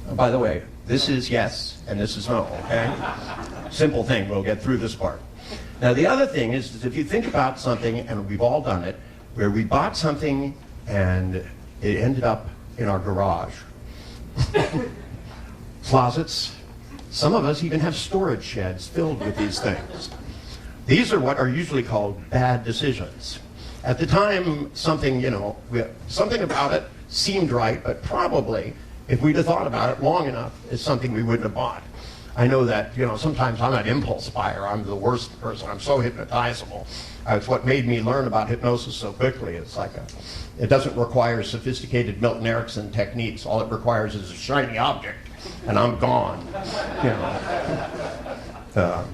And by the way, this is yes and this is no, okay? Simple thing, we'll get through this part. Now the other thing is if you think about something, and we've all done it, where we bought something and it ended up in our garage. Closets. Some of us even have storage sheds filled with these things. These are what are usually called bad decisions. At the time, something, you know, something about it seemed right, but probably, if we'd have thought about it long enough, it's something we wouldn't have bought. I know that, you know, sometimes I'm an impulse buyer. I'm the worst person. I'm so hypnotizable. It's what made me learn about hypnosis so quickly. It's like it doesn't require sophisticated Milton Erickson techniques. All it requires is a shiny object, and I'm gone. You know.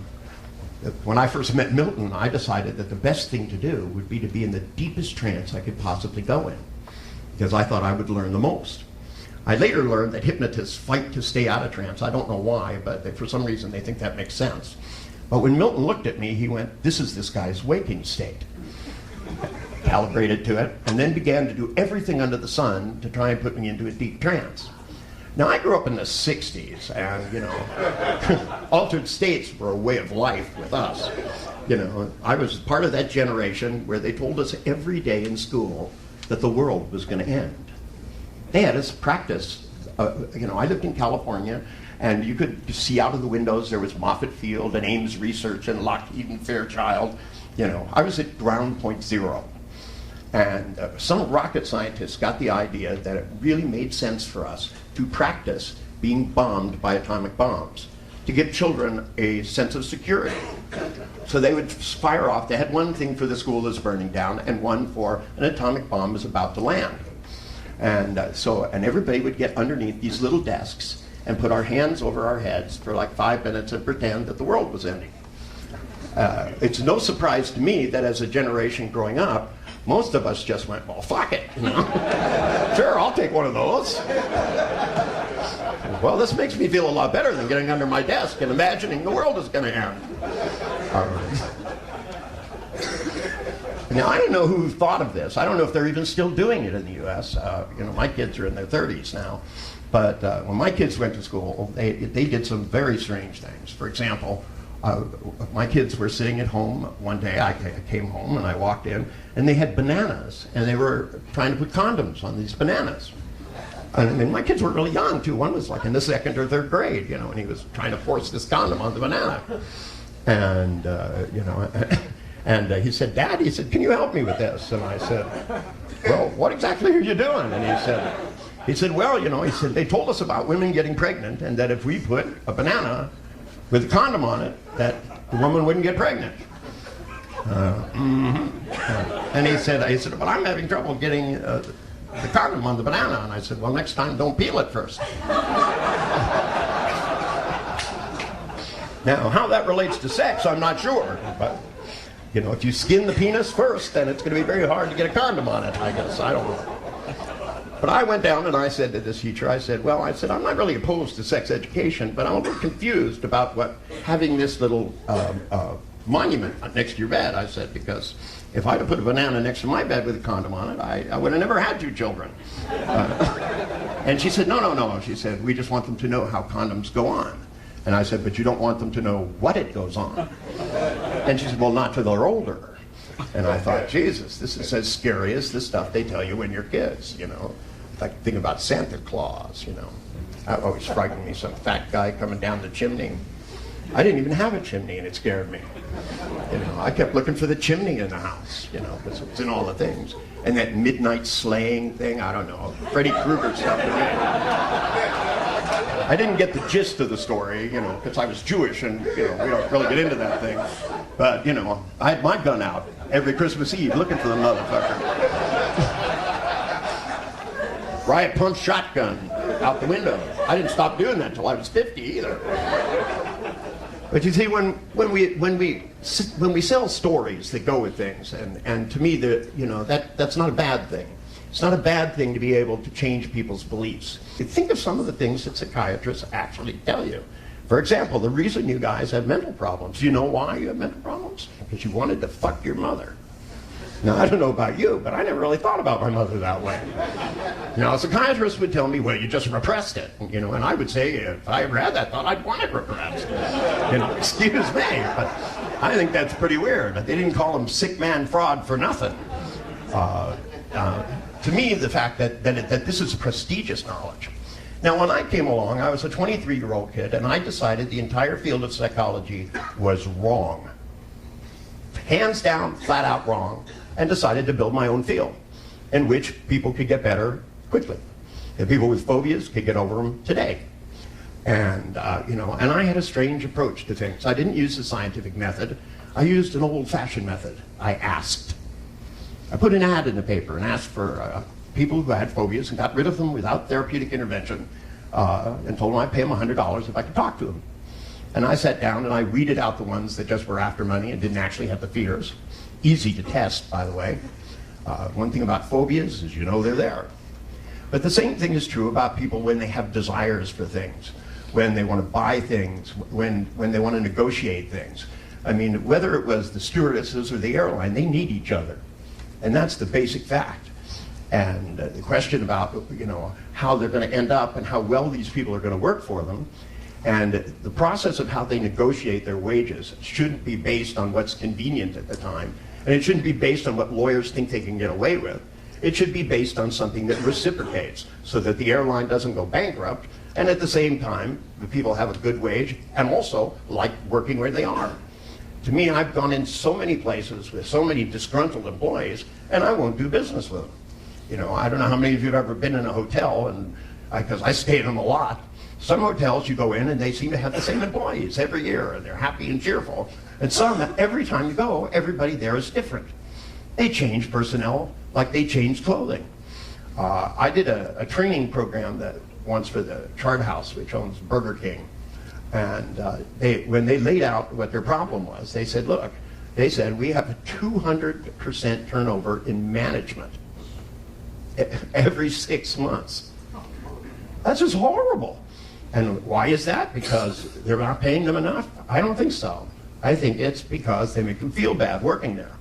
When I first met Milton, I decided that the best thing to do would be to be in the deepest trance I could possibly go in, because I thought I would learn the most. I later learned that hypnotists fight to stay out of trance. I don't know why, but for some reason they think that makes sense. But when Milton looked at me, he went, "This is this guy's waking state." Calibrated to it, and then began to do everything under the sun to try and put me into a deep trance. Now, I grew up in the 60s, and, you know, altered states were a way of life with us. You know, I was part of that generation where they told us every day in school that the world was going to end. They had us practice. You know, I lived in California, and you could see out of the windows there was Moffett Field and Ames Research and Lockheed and Fairchild. You know, I was at ground point zero. And some rocket scientists got the idea that it really made sense for us to practice being bombed by atomic bombs to give children a sense of security. So they would fire off. They had one thing for the school that's burning down and one for an atomic bomb is about to land. And and everybody would get underneath these little desks and put our hands over our heads for like 5 minutes and pretend that the world was ending. It's no surprise to me that as a generation growing up, most of us just went, well, fuck it. You know? Sure, I'll take one of those. Well, this makes me feel a lot better than getting under my desk and imagining the world is going to end. Now, I don't know who thought of this. I don't know if they're even still doing it in the U.S. You know, my kids are in their 30s now. But when my kids went to school, they did some very strange things. For example, my kids were sitting at home one day. I came home and I walked in, and they had bananas, and they were trying to put condoms on these bananas. And my kids were really young, too. One was like in the 2nd or 3rd grade, you know, and he was trying to force this condom on the banana. And, you know, and he said, Dad, he said, can you help me with this? And I said, well, what exactly are you doing? And he said, well, you know, he said, they told us about women getting pregnant, and that if we put a banana with a condom on it, that the woman wouldn't get pregnant. And he said, well, I'm having trouble getting the condom on the banana. And I said, well, next time don't peel it first. Now, how that relates to sex, I'm not sure. But, you know, if you skin the penis first, then it's going to be very hard to get a condom on it, I guess. I don't know. But I went down and I said to this teacher, I said, I'm not really opposed to sex education, but I'm a little confused about having this little monument next to your bed. I said, because if I'd have put a banana next to my bed with a condom on it, I would have never had 2 children. And she said, no. She said, we just want them to know how condoms go on. And I said, but you don't want them to know what it goes on. And she said, well, not till they're older. And I thought, Jesus, this is as scary as the stuff they tell you when you're kids, you know. Like think about Santa Claus, you know. That always frightened me, some fat guy coming down the chimney. I didn't even have a chimney, and it scared me. You know, I kept looking for the chimney in the house, you know, because it was in all the things. And that midnight slaying thing, I don't know, Freddy Krueger stuff. I didn't get the gist of the story, you know, because I was Jewish, and, you know, we don't really get into that thing. But, you know, I had my gun out every Christmas Eve looking for the motherfucker. Riot punch shotgun out the window. I didn't stop doing that until I was 50 either. But you see, when we sell stories that go with things, and to me, you know, that's not a bad thing. It's not a bad thing to be able to change people's beliefs. Think of some of the things that psychiatrists actually tell you. For example, the reason you guys have mental problems. Do you know why you have mental problems? Because you wanted to fuck your mother. Now, I don't know about you, but I never really thought about my mother that way. Now, a psychiatrist would tell me, well, you just repressed it, you know, and I would say, if I ever had that thought, I'd want it repressed. You know, excuse me, but I think that's pretty weird. They didn't call him sick man fraud for nothing. To me, the fact that this is prestigious knowledge. Now, when I came along, I was a 23-year-old kid, and I decided the entire field of psychology was wrong. Hands down, flat out wrong, and decided to build my own field in which people could get better quickly. And people with phobias could get over them today. And, you know, and I had a strange approach to things. I didn't use the scientific method. I used an old-fashioned method. I asked. I put an ad in the paper and asked for people who had phobias and got rid of them without therapeutic intervention and told them I'd pay them $100 if I could talk to them. And I sat down and I weeded out the ones that just were after money and didn't actually have the fears. Easy to test, by the way. One thing about phobias is you know they're there. But the same thing is true about people when they have desires for things, when they want to buy things, when they want to negotiate things. I mean, whether it was the stewardesses or the airline, they need each other. And that's the basic fact. And the question about, how they're going to end up and how well these people are going to work for them, and the process of how they negotiate their wages shouldn't be based on what's convenient at the time, and it shouldn't be based on what lawyers think they can get away with. It should be based on something that reciprocates, so that the airline doesn't go bankrupt, and at the same time, the people have a good wage and also like working where they are. To me, I've gone in so many places with so many disgruntled employees, and I won't do business with them. I don't know how many of you have ever been in a hotel, and because I stay in them a lot. Some hotels you go in and they seem to have the same employees every year, and they're happy and cheerful. And some, every time you go, everybody there is different. They change personnel like they change clothing. I did a training program once for the Chart House, which owns Burger King. And when they laid out what their problem was, they said, look, we have a 200% turnover in management every 6 months. That's just horrible. And why is that? Because they're not paying them enough? I don't think so. I think it's because they make them feel bad working there.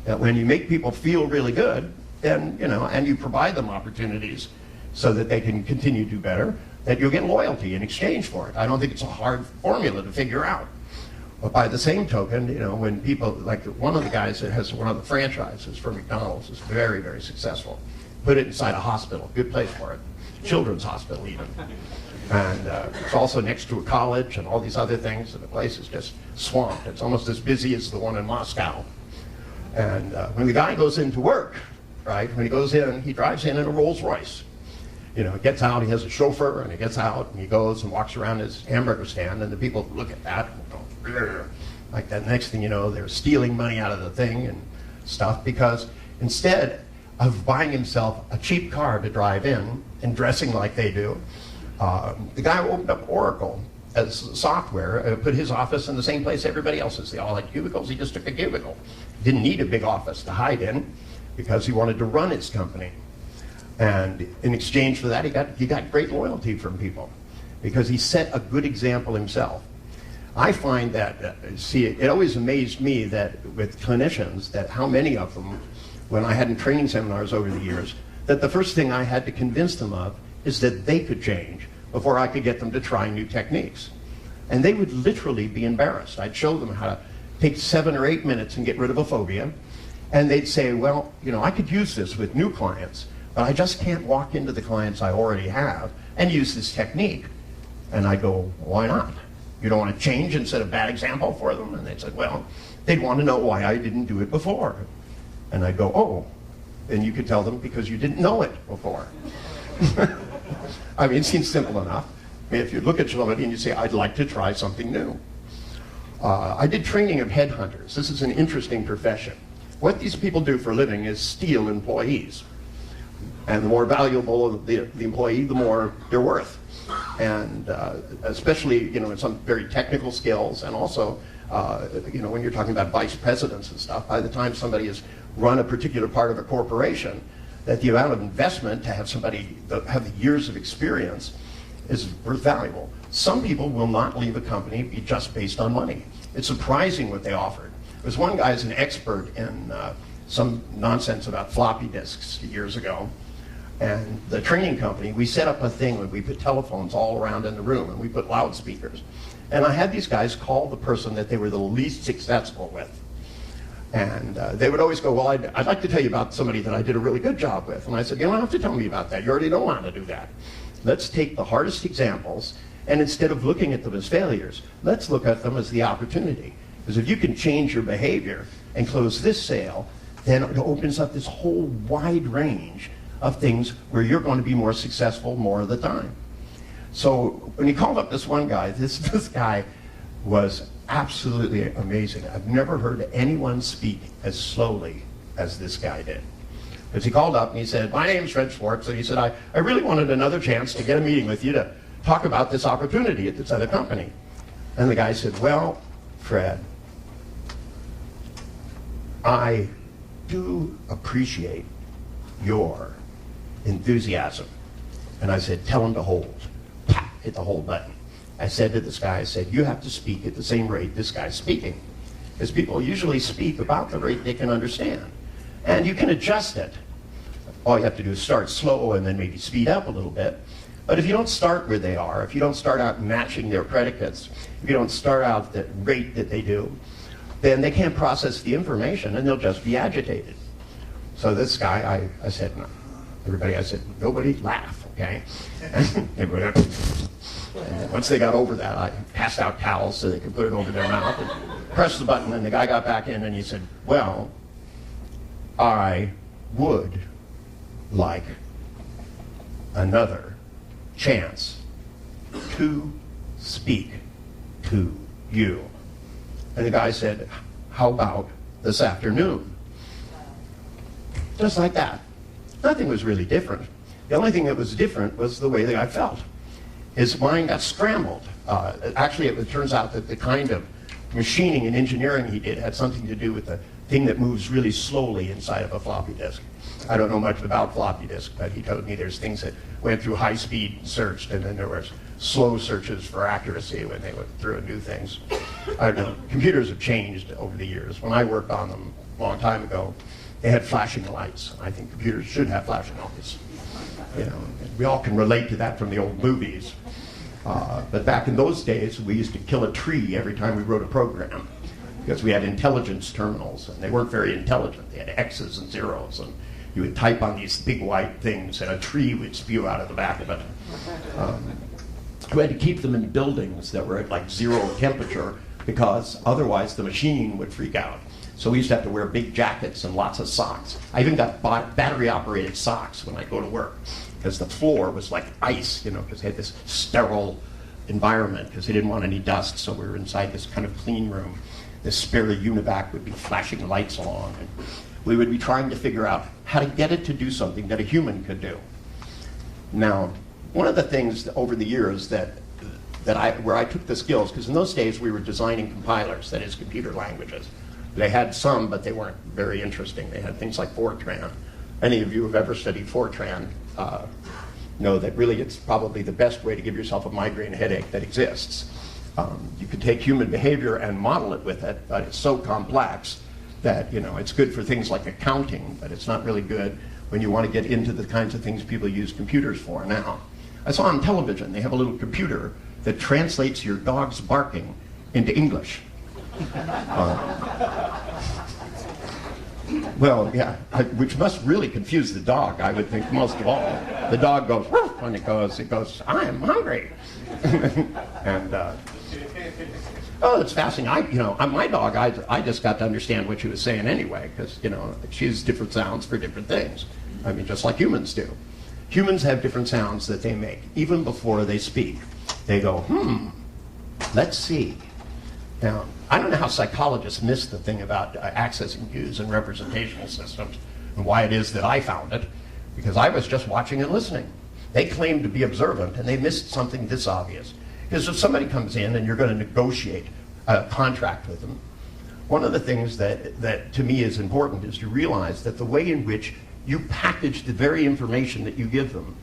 That when you make people feel really good, then, and you provide them opportunities so that they can continue to do better, that you'll get loyalty in exchange for it. I don't think it's a hard formula to figure out. But by the same token, when people, like one of the guys that has one of the franchises for McDonald's is very, very successful. Put it inside a hospital, good place for it. Children's hospital even. And it's also next to a college and all these other things, and the place is just swamped. It's almost as busy as the one in Moscow. And when the guy goes into work, right, when he goes in, he drives in a Rolls Royce. Gets out, he has a chauffeur, and he gets out, and he goes and walks around his hamburger stand, and the people look at that, and go, like that. Next thing you know, they're stealing money out of the thing and stuff, because instead of buying himself a cheap car to drive in and dressing like they do, the guy opened up Oracle as software, put his office in the same place everybody else's. They all had cubicles, he just took a cubicle. Didn't need a big office to hide in because he wanted to run his company. And in exchange for that, he got great loyalty from people because he set a good example himself. I find that, it always amazed me that with clinicians, that how many of them, when I had in training seminars over the years, that the first thing I had to convince them of is that they could change before I could get them to try new techniques. And they would literally be embarrassed. I'd show them how to take 7 or 8 minutes and get rid of a phobia. And they'd say, well, I could use this with new clients, but I just can't walk into the clients I already have and use this technique. And I go, why not? You don't want to change and set a bad example for them? And they'd say, well, they'd want to know why I didn't do it before. And I'd go, oh, and you could tell them because you didn't know it before. I mean, it seems simple enough. I mean, if you look at somebody and you say, I'd like to try something new. I did training of headhunters. This is an interesting profession. What these people do for a living is steal employees. And the more valuable the employee, the more they're worth. And especially, in some very technical skills, and also, when you're talking about vice presidents and stuff, by the time somebody has run a particular part of a corporation, that the amount of investment to have somebody have the years of experience is valuable. Some people will not leave a company just based on money. It's surprising what they offered. There's one guy who's an expert in some nonsense about floppy disks years ago. And the training company, we set up a thing where we put telephones all around in the room and we put loudspeakers. And I had these guys call the person that they were the least successful with. And they would always go, well, I'd like to tell you about somebody that I did a really good job with. And I said, you don't have to tell me about that. You already know how to do that. Let's take the hardest examples, and instead of looking at them as failures, let's look at them as the opportunity. Because if you can change your behavior and close this sale, then it opens up this whole wide range of things where you're going to be more successful more of the time. So when he called up this one guy, this guy was absolutely amazing. I've never heard anyone speak as slowly as this guy did. Because he called up and he said, my name's Fred Schwartz, and he said, I really wanted another chance to get a meeting with you to talk about this opportunity at this other company. And the guy said, well, Fred, I do appreciate your enthusiasm. And I said, tell him to hold. Pop, hit the hold button. I said to this guy, I said, you have to speak at the same rate this guy's speaking. Because people usually speak about the rate they can understand. And you can adjust it. all you have to do is start slow and then maybe speed up a little bit. But if you don't start where they are, if you don't start out matching their predicates, if you don't start out at the rate that they do, then they can't process the information and they'll just be agitated. So this guy, I said, no. Everybody, I said, nobody laugh, okay? And everybody, and once they got over that, I passed out towels so they could put it over their mouth and pressed the button, and the guy got back in and he said, well, I would like another chance to speak to you. And the guy said, how about this afternoon? Just like that. Nothing was really different. The only thing that was different was the way that I felt. His mind got scrambled. Actually, it turns out that the kind of machining and engineering he did had something to do with the thing that moves really slowly inside of a floppy disk. I don't know much about floppy disk, but he told me there's things that went through high-speed search, and then there was slow searches for accuracy when they went through and do things. I don't know. Computers have changed over the years. When I worked on them a long time ago, they had flashing lights. I think computers should have flashing lights. You know, we all can relate to that from the old movies. But back in those days, we used to kill a tree every time we wrote a program because we had intelligence terminals, and they weren't very intelligent. They had X's and zeros, and you would type on these big white things, and a tree would spew out of the back of it. We had to keep them in buildings that were at like 0 temperature because otherwise the machine would freak out. So we used to have to wear big jackets and lots of socks. I even got battery-operated socks when I go to work because the floor was like ice, you know, because they had this sterile environment because they didn't want any dust. So we were inside this kind of clean room. This spare UNIVAC would be flashing lights along. And we would be trying to figure out how to get it to do something that a human could do. Now, one of the things over the years where I took the skills, because in those days we were designing compilers, that is computer languages. They had some, but they weren't very interesting. They had things like Fortran. Any of you who have ever studied Fortran know that really it's probably the best way to give yourself a migraine headache that exists. You could take human behavior and model it with it, but it's so complex that, you know, it's good for things like accounting, but it's not really good when you want to get into the kinds of things people use computers for now. I saw on television, they have a little computer that translates your dog's barking into English. Well, yeah, which must really confuse the dog, I would think, most of all. The dog goes, woof, when it goes, I'm hungry. And, oh, it's fascinating. My dog, I just got to understand what she was saying anyway, because, you know, she has different sounds for different things. I mean, just like humans do. Humans have different sounds that they make, even before they speak. They go, let's see. Now, I don't know how psychologists miss the thing about accessing views and representational systems and why it is that I found it, because I was just watching and listening. They claim to be observant, and they missed something this obvious. Because if somebody comes in and you're going to negotiate a contract with them, one of the things that to me is important is to realize that the way in which you package the very information that you give them,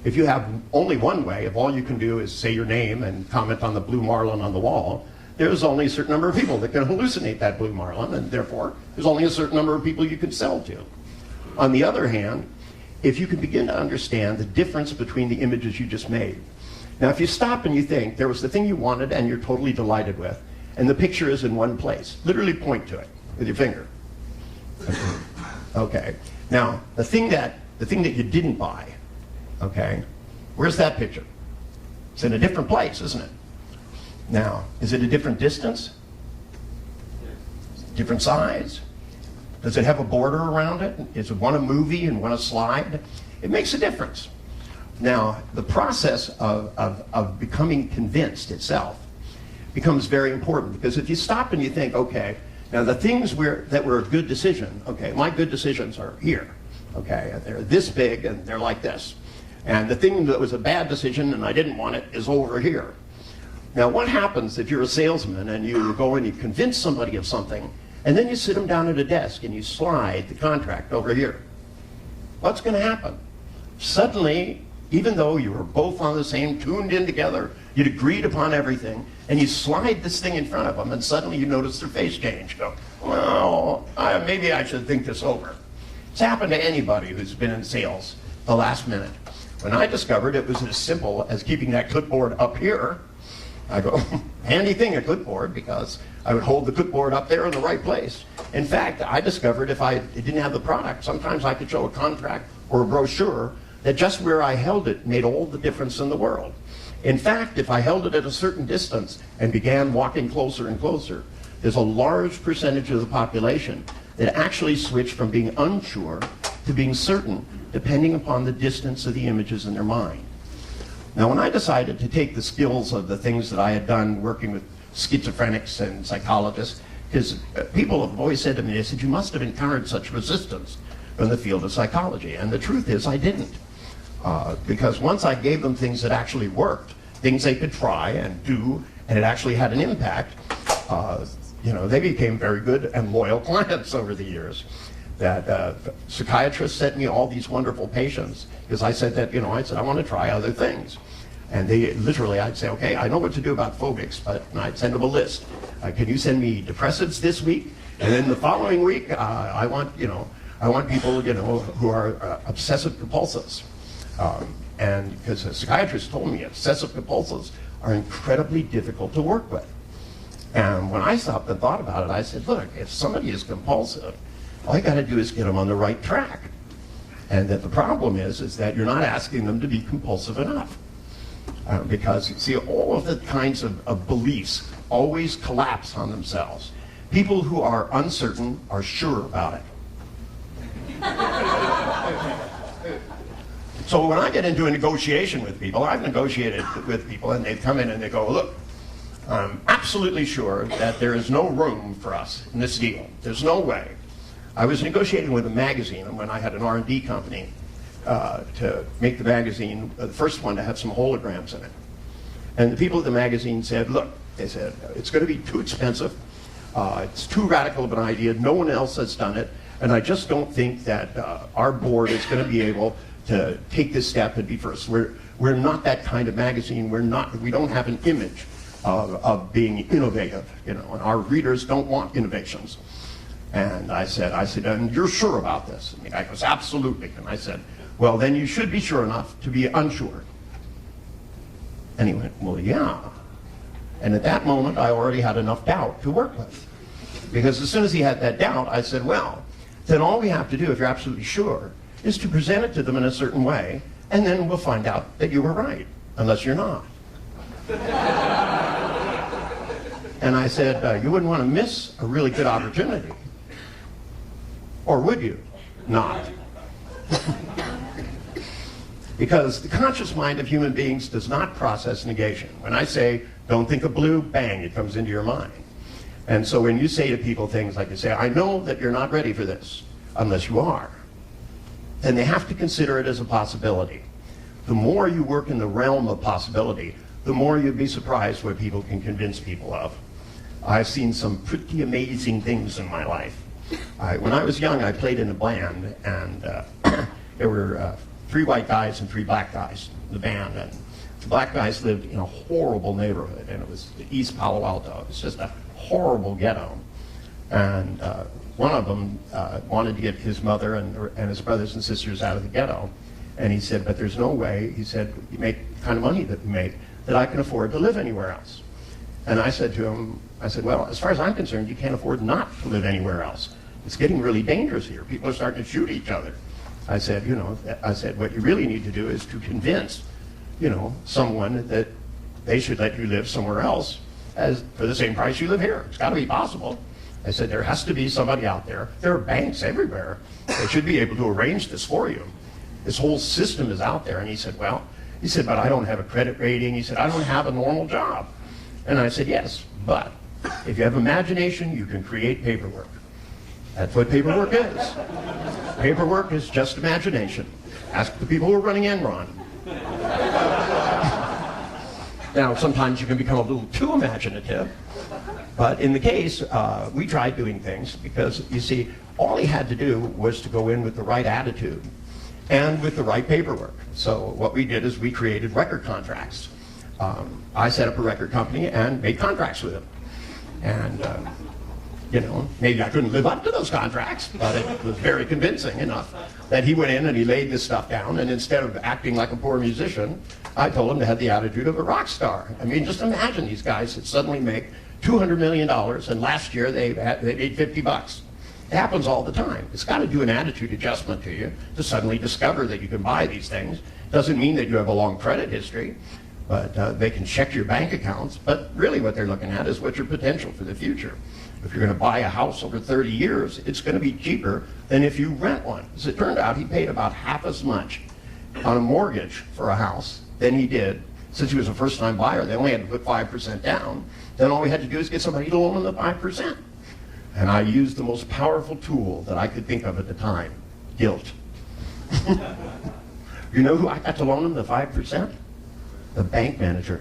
if you have only one way, if all you can do is say your name and comment on the blue marlin on the wall, there's only a certain number of people that can hallucinate that blue marlin, and therefore there's only a certain number of people you can sell to. On the other hand, if you can begin to understand the difference between the images you just made. Now, if you stop and you think there was the thing you wanted and you're totally delighted with, and the picture is in one place, literally point to it with your finger. Okay. Now, the thing that you didn't buy, okay, where's that picture? It's in a different place, isn't it? Now, is it a different distance? Different size? Does it have a border around it? Is one a movie and one a slide? It makes a difference. Now, the process of becoming convinced itself becomes very important, because if you stop and you think, okay, now the things that were a good decision, okay, my good decisions are here, okay, they're this big and they're like this. And the thing that was a bad decision and I didn't want it is over here. Now, what happens if you're a salesman and you go and you convince somebody of something, and then you sit them down at a desk and you slide the contract over here? What's going to happen? Suddenly, even though you were both on the same, tuned in together, you'd agreed upon everything, and you slide this thing in front of them, and suddenly you notice their face change. Go, well, maybe I should think this over. It's happened to anybody who's been in sales the last minute. When I discovered it was as simple as keeping that clipboard up here, I go, handy thing, a clipboard, because I would hold the clipboard up there in the right place. In fact, I discovered if I didn't have the product, sometimes I could show a contract or a brochure that just where I held it made all the difference in the world. In fact, if I held it at a certain distance and began walking closer and closer, there's a large percentage of the population that actually switched from being unsure to being certain, depending upon the distance of the images in their mind. Now, when I decided to take the skills of the things that I had done working with schizophrenics and psychologists, because people have always said to me, they said, you must have encountered such resistance from the field of psychology. And the truth is, I didn't. Because once I gave them things that actually worked, things they could try and do, and it actually had an impact, they became very good and loyal clients over the years. That psychiatrists sent me all these wonderful patients because I said that, I said, I want to try other things. And they literally, I'd say, okay, I know what to do about phobics, but I'd send them a list. Can you send me depressants this week? And then the following week, I want people, who are obsessive compulsives. And because a psychiatrist told me obsessive compulsives are incredibly difficult to work with. And when I stopped and thought about it, I said, look, if somebody is compulsive, all you got to do is get them on the right track. And that the problem is that you're not asking them to be compulsive enough. Because, you see, all of the kinds of beliefs always collapse on themselves. People who are uncertain are sure about it. So when I get into a negotiation with people, I've negotiated with people and they've come in and they go, look, I'm absolutely sure that there is no room for us in this deal. There's no way. I was negotiating with a magazine when I had an R&D company to make the magazine, the first one to have some holograms in it. And the people at the magazine said, look, they said, it's going to be too expensive. It's too radical of an idea. No one else has done it. And I just don't think that our board is going to be able to take this step and be first. We're not that kind of magazine. We don't have an image of being innovative, and our readers don't want innovations. And I said, and you're sure about this? And the guy goes, absolutely. And I said, well, then you should be sure enough to be unsure. And he went, well, yeah. And at that moment, I already had enough doubt to work with. Because as soon as he had that doubt, I said, well, then all we have to do, if you're absolutely sure, is to present it to them in a certain way, and then we'll find out that you were right, unless you're not. And I said, you wouldn't want to miss a really good opportunity. Or would you? Not. Because the conscious mind of human beings does not process negation. When I say, don't think of blue, bang, it comes into your mind. And so when you say to people things like, you say, I know that you're not ready for this, unless you are, then they have to consider it as a possibility. The more you work in the realm of possibility, the more you'd be surprised what people can convince people of. I've seen some pretty amazing things in my life. When I was young, I played in a band, and there were 3 white guys and 3 black guys in the band. And the black guys lived in a horrible neighborhood, and it was East Palo Alto. It was just a horrible ghetto. And one of them wanted to get his mother and his brothers and sisters out of the ghetto. And he said, but there's no way, he said, you make the kind of money that we make, that I can afford to live anywhere else. And I said to him, well, as far as I'm concerned, you can't afford not to live anywhere else. It's getting really dangerous here. People are starting to shoot each other. I said, what you really need to do is to convince, someone that they should let you live somewhere else for the same price you live here. It's got to be possible. I said, there has to be somebody out there. There are banks everywhere. They should be able to arrange this for you. This whole system is out there. And he said, but I don't have a credit rating. He said, I don't have a normal job. And I said, yes, but if you have imagination, you can create paperwork. That's what paperwork is. Paperwork is just imagination. Ask the people who are running Enron. Now, sometimes you can become a little too imaginative, but in the case, we tried doing things because, you see, all he had to do was to go in with the right attitude and with the right paperwork. So what we did is we created record contracts. I set up a record company and made contracts with him. And You know, maybe I couldn't live up to those contracts, but it was very convincing enough that he went in and he laid this stuff down, and instead of acting like a poor musician, I told him to have the attitude of a rock star. I mean, just imagine these guys that suddenly make $200 million, and last year they made 50 bucks. It happens all the time. It's got to do an attitude adjustment to you to suddenly discover that you can buy these things. Doesn't mean that you have a long credit history, but they can check your bank accounts. But really what they're looking at is what's your potential for the future. If you're going to buy a house over 30 years, it's going to be cheaper than if you rent one. As it turned out, he paid about half as much on a mortgage for a house than he did. Since he was a first-time buyer, they only had to put 5% down. Then all we had to do is get somebody to loan him the 5%. And I used the most powerful tool that I could think of at the time, guilt. You know who I got to loan him the 5%? The bank manager.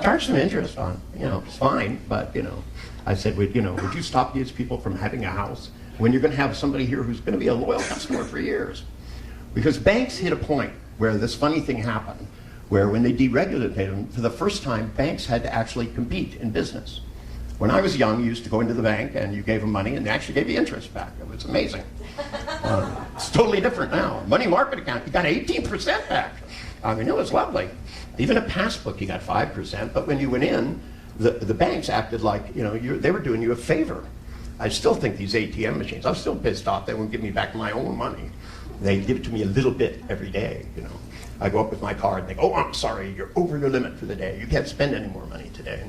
Charge some interest on it. You know, it's fine, but, you know, I said, would you stop these people from having a house when you're going to have somebody here who's going to be a loyal customer for years? Because banks hit a point where this funny thing happened, where when they deregulated them, for the first time, banks had to actually compete in business. When I was young, you used to go into the bank and you gave them money and they actually gave you interest back. It was amazing. It's totally different now. Money market account, you got 18% back. I mean, it was lovely. Even a passbook, you got 5%, but when you went in, the banks acted like, you know, they were doing you a favor. I still think these ATM machines, I'm still pissed off they won't give me back my own money. They give it to me a little bit every day, you know. I go up with my card and they go, oh, I'm sorry, you're over your limit for the day. You can't spend any more money today.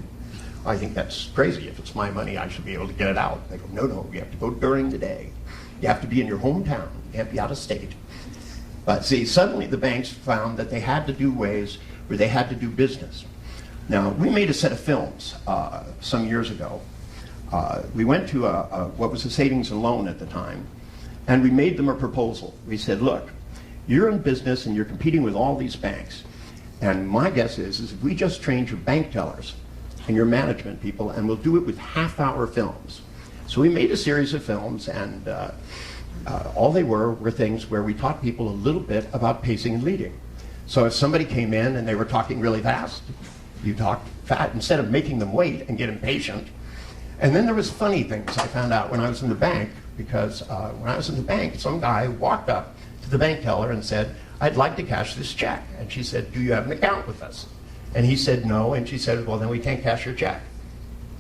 I think that's crazy. If it's my money, I should be able to get it out. They go, no, you have to go during the day. You have to be in your hometown. You can't be out of state. But see, suddenly the banks found that they had to do ways where they had to do business. Now, we made a set of films some years ago. We went to what was a savings and loan at the time, and we made them a proposal. We said, look, you're in business and you're competing with all these banks. And my guess is if we just train your bank tellers and your management people, and we'll do it with half-hour films. So we made a series of films, and all they were things where we taught people a little bit about pacing and leading. So if somebody came in and they were talking really fast, you talked fast instead of making them wait and get impatient. And then there was funny things I found out when I was in the bank, because when I was in the bank, some guy walked up to the bank teller and said, I'd like to cash this check. And she said, do you have an account with us? And he said no, and she said, well, then we can't cash your check.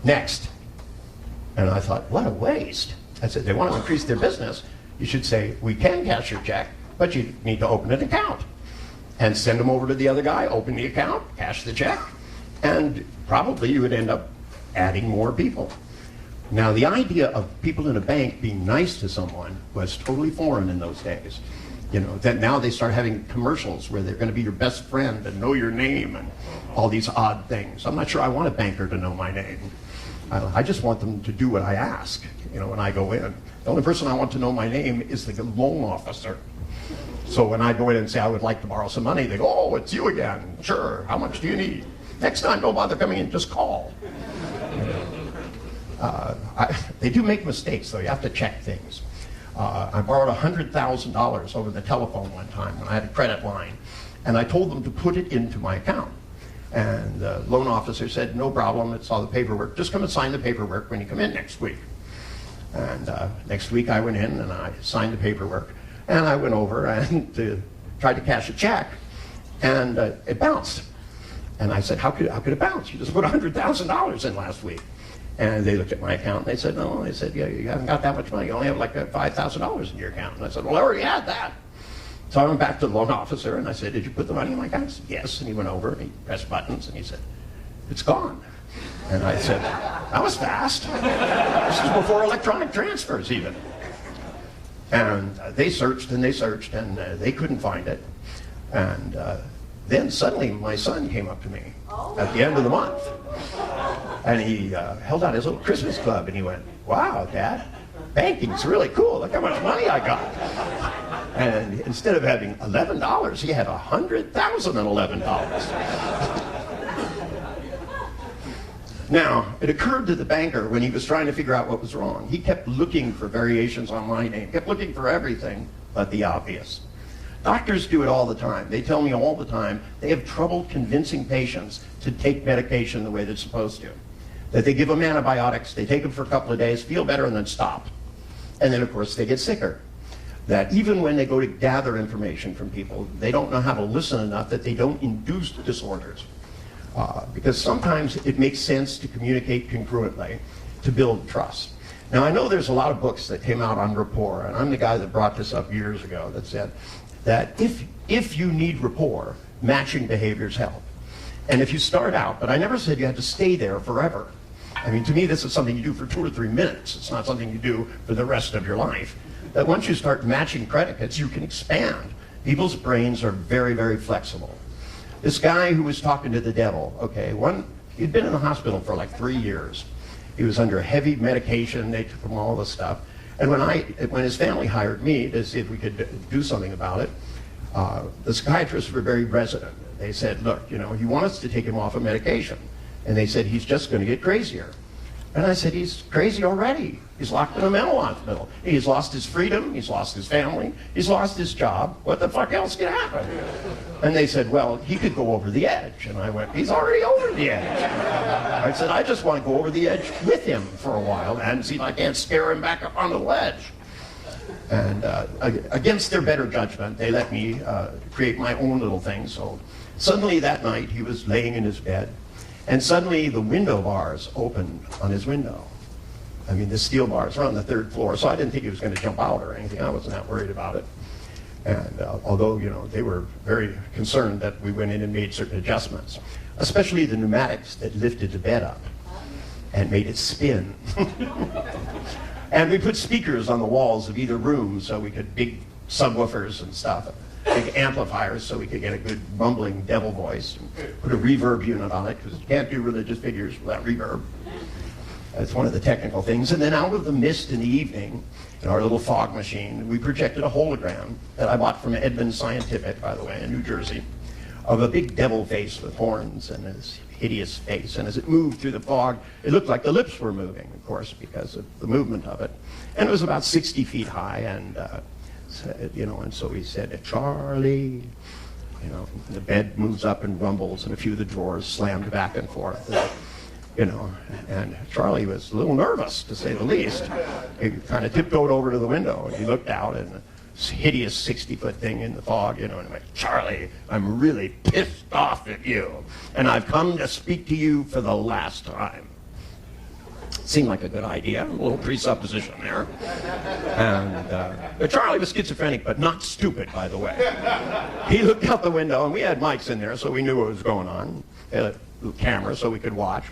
Next. And I thought, what a waste. I said, they want to increase their business. You should say, we can cash your check, but you need to open an account. And send them over to the other guy, open the account, cash the check, and probably you would end up adding more people. Now, the idea of people in a bank being nice to someone was totally foreign in those days. You know, that now they start having commercials where they're going to be your best friend and know your name and all these odd things. I'm not sure I want a banker to know my name. I just want them to do what I ask, you know, when I go in. The only person I want to know my name is the loan officer. So when I go in and say I would like to borrow some money, they go, oh, it's you again. Sure, how much do you need? Next time, don't bother coming in, just call. They do make mistakes, though. You have to check things. I borrowed $100,000 over the telephone one time when I had a credit line, and I told them to put it into my account. And the loan officer said, no problem, it's all the paperwork. Just come and sign the paperwork when you come in next week. And next week I went in and I signed the paperwork, and I went over and tried to cash a check, and it bounced. And I said, how could it bounce? You just put $100,000 in last week. And they looked at my account and they said, no. They said, yeah, you haven't got that much money. You only have like $5,000 in your account. And I said, well, I already had that. So I went back to the loan officer and I said, did you put the money in my account? He said, yes. And he went over and he pressed buttons and he said, it's gone. And I said, that was fast. This is before electronic transfers even. And they searched and they couldn't find it. And then suddenly my son came up to me at the end of the month. And he held out his little Christmas club and he went, wow, Dad, banking's really cool. Look how much money I got. And instead of having $11, he had $100,011. Now, it occurred to the banker when he was trying to figure out what was wrong. He kept looking for variations on my name, kept looking for everything but the obvious. Doctors do it all the time. They tell me all the time they have trouble convincing patients to take medication the way they're supposed to. that they give them antibiotics, they take them for a couple of days, feel better, and then stop. And then, of course, they get sicker. That even when they go to gather information from people, they don't know how to listen enough that they don't induce disorders. Because sometimes it makes sense to communicate congruently to build trust. Now, I know there's a lot of books that came out on rapport, and I'm the guy that brought this up years ago that said that if you need rapport, matching behaviors help. And if you start out, but I never said you had to stay there forever. I mean, to me, this is something you do for 2 or 3 minutes. It's not something you do for the rest of your life. That once you start matching predicates, you can expand. People's brains are very, very flexible. This guy who was talking to the devil, okay, he'd been in the hospital for like 3 years. He was under heavy medication. They took him all this stuff. And when his family hired me to see if we could do something about it, the psychiatrists were very resident. They said, look, you want us to take him off of medication. And they said, he's just going to get crazier. And I said, he's crazy already. He's locked in a mental hospital. He's lost his freedom. He's lost his family. He's lost his job. What the fuck else could happen? And they said, well, he could go over the edge. And I went, he's already over the edge. I said, I just want to go over the edge with him for a while and see if I can't scare him back up on the ledge. And against their better judgment, they let me create my own little thing. So suddenly that night, he was laying in his bed. And suddenly the window bars opened on his window. I mean, the steel bars were on the 3rd floor, so I didn't think he was going to jump out or anything. I wasn't that worried about it. And although, they were very concerned that we went in and made certain adjustments, especially the pneumatics that lifted the bed up and made it spin. And we put speakers on the walls of either room so we could, big subwoofers and stuff, big amplifiers so we could get a good mumbling devil voice, and put a reverb unit on it, because you can't do religious figures without reverb. That's one of the technical things. And then out of the mist in the evening, in our little fog machine, we projected a hologram that I bought from Edmund Scientific, by the way, in New Jersey, of a big devil face with horns and this hideous face. And as it moved through the fog, it looked like the lips were moving, of course, because of the movement of it. And it was about 60 feet high, and and so he said, Charlie, the bed moves up and rumbles, and a few of the drawers slammed back and forth. And Charlie was a little nervous, to say the least. He kind of tiptoed over to the window, and he looked out, and this hideous 60-foot thing in the fog, and he went, Charlie, I'm really pissed off at you, and I've come to speak to you for the last time. Seemed like a good idea, a little presupposition there. And but Charlie was schizophrenic, but not stupid, by the way. He looked out the window, and we had mics in there, so we knew what was going on. We had a little camera so we could watch.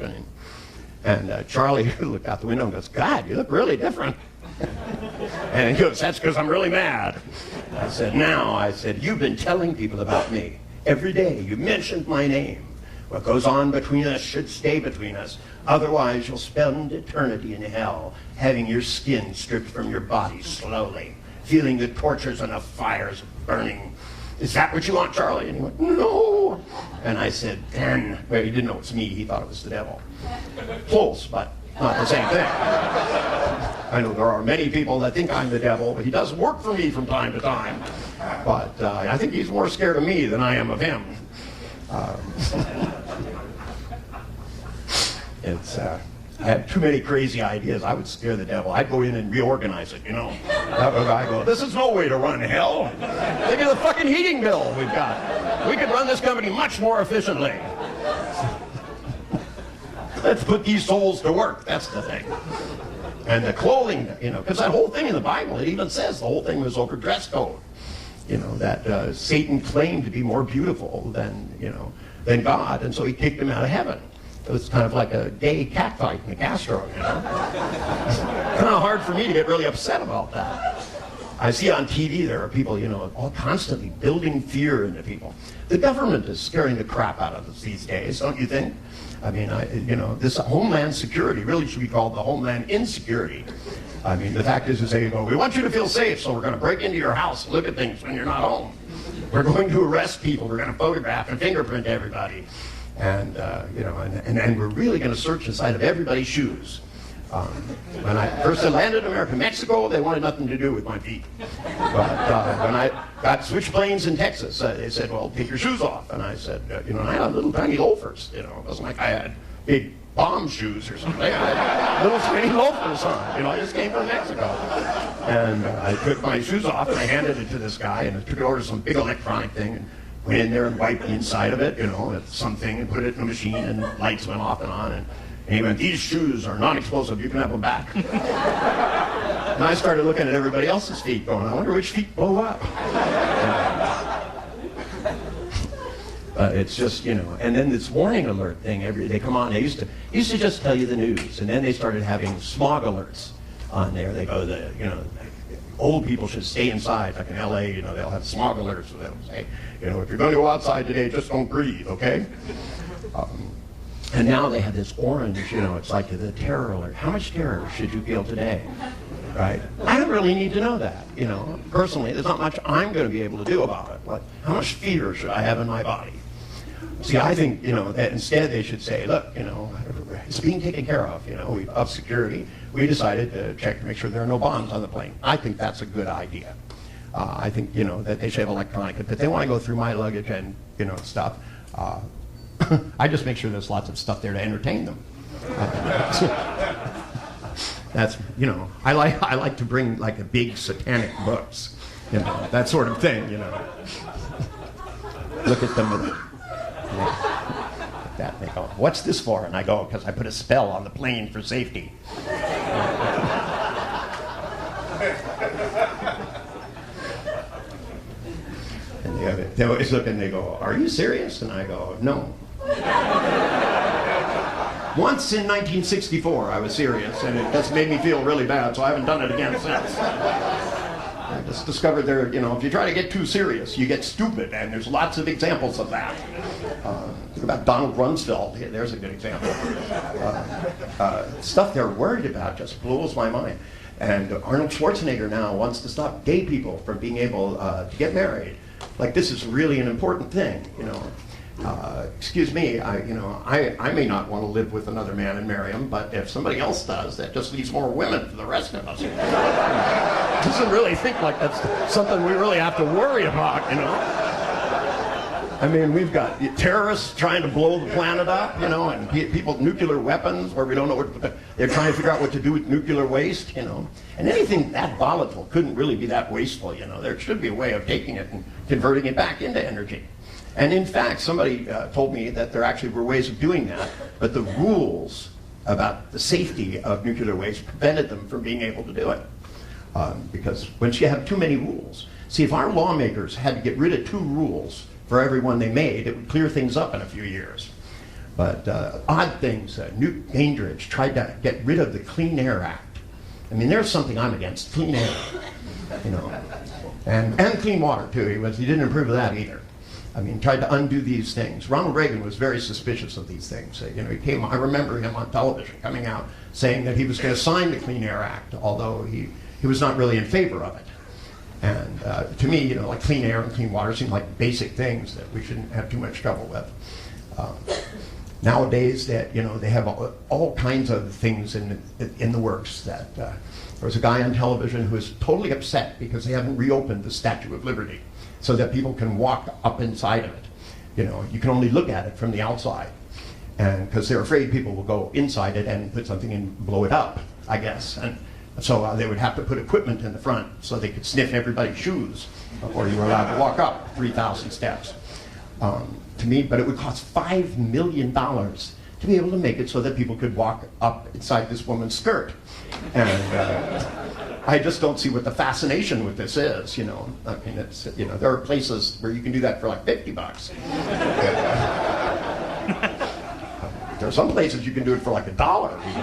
And Charlie looked out the window and goes, God, you look really different. And he goes, that's because I'm really mad. I said, you've been telling people about me. Every day you mentioned my name. What goes on between us should stay between us. Otherwise, you'll spend eternity in hell, having your skin stripped from your body slowly, feeling the tortures and the fires burning. Is that what you want, Charlie? And he went, no. And I said, then. Well, he didn't know it was me. He thought it was the devil. Close, but not the same thing. I know there are many people that think I'm the devil, but he does work for me from time to time. But I think he's more scared of me than I am of him. I had too many crazy ideas. I would scare the devil. I'd go in and reorganize it, I go, this is no way to run hell. Look at the fucking heating bill we've got. We could run this company much more efficiently. Let's put these souls to work. That's the thing. And the clothing, because that whole thing in the Bible, it even says the whole thing was over dress code. That Satan claimed to be more beautiful than God, and so he kicked him out of heaven. It was kind of like a gay catfight in the Castro, Kind of hard for me to get really upset about that. I see on TV there are people, all constantly building fear into people. The government is scaring the crap out of us these days, don't you think? I mean, this Homeland Security really should be called the Homeland Insecurity. I mean, the fact is, we want you to feel safe, so we're going to break into your house and look at things when you're not home. We're going to arrest people. We're going to photograph and fingerprint everybody. And, and we're really going to search inside of everybody's shoes. When I first landed in America, Mexico, they wanted nothing to do with my feet. But when I got switched planes in Texas, they said, well, take your shoes off. And I said, and I had little tiny loafers, It wasn't like I had big bomb shoes or something. I had little skinny loafers on. You know, I just came from Mexico. And I took my shoes off and I handed it to this guy, and I took it over to some big electronic thing and went in there and wiped the inside of it, you know, with something, and put it in a machine, and lights went off and on. And he went, "These shoes are non-explosive, you can have them back." And I started looking at everybody else's feet going, I wonder which feet blow up. It's just, you know, and then this warning alert thing, they come on, they used to just tell you the news, and then they started having smog alerts on there. They go, you know, old people should stay inside, like in LA, you know, they'll have smog alerts, so they'll say, you know, if you're going to go outside today, just don't breathe, okay? And now they have this orange, you know, it's like the terror alert. How much terror should you feel today? Right? I don't really need to know that, you know. Personally, there's not much I'm going to be able to do about it. Like, how much fear should I have in my body? See, I think, you know, that instead they should say, look, you know, it's being taken care of, you know, we up security. We decided to check to make sure there are no bombs on the plane. I think that's a good idea. I think, you know, that they should have electronic, but they want to go through my luggage and, you know, stuff. I just make sure there's lots of stuff there to entertain them. That's, you know, I like to bring like a big satanic books, you know, that sort of thing, you know. Look at them with like that, and they go, "What's this for?" And I go, "Because I put a spell on the plane for safety." And they always look and they go, "Are you serious?" And I go, "No." Once in 1964, I was serious, and it just made me feel really bad, so I haven't done it again since. I just discovered there, you know, if you try to get too serious, you get stupid, and there's lots of examples of that. Think about Donald Rumsfeld. There's a good example. Stuff they're worried about just blows my mind. And Arnold Schwarzenegger now wants to stop gay people from being able to get married. Like, this is really an important thing, you know. Excuse me, I may not want to live with another man and marry him, but if somebody else does, that just leaves more women for the rest of us. Doesn't really think like that's something we really have to worry about, you know. I mean, we've got terrorists trying to blow the planet up, you know, and people, nuclear weapons, where we don't know what, they're trying to figure out what to do with nuclear waste, you know. And anything that volatile couldn't really be that wasteful, you know. There should be a way of taking it and converting it back into energy. And in fact, somebody told me that there actually were ways of doing that, but the rules about the safety of nuclear waste prevented them from being able to do it. Because once you have too many rules, see, if our lawmakers had to get rid of 2 rules for every one they made, it would clear things up in a few years. But odd things, Newt Gingrich tried to get rid of the Clean Air Act. I mean, there's something I'm against, clean air, you know, and clean water too. He didn't approve of that either. I mean, tried to undo these things. Ronald Reagan was very suspicious of these things. You know, I remember him on television coming out saying that he was going to sign the Clean Air Act, although he was not really in favor of it. And to me, you know, like clean air and clean water seem like basic things that we shouldn't have too much trouble with. Nowadays, that, you know, they have all kinds of things in the works. That there was a guy on television who was totally upset because they haven't reopened the Statue of Liberty, so that people can walk up inside of it. You know, you can only look at it from the outside, and because they're afraid people will go inside it and put something in, blow it up, I guess. And so they would have to put equipment in the front so they could sniff everybody's shoes before you were allowed to walk up 3,000 steps. To me, but it would cost $5 million to be able to make it so that people could walk up inside this woman's skirt. And I just don't see what the fascination with this is, you know. I mean, it's, you know, there are places where you can do that for like $50. There are some places you can do it for like $1, you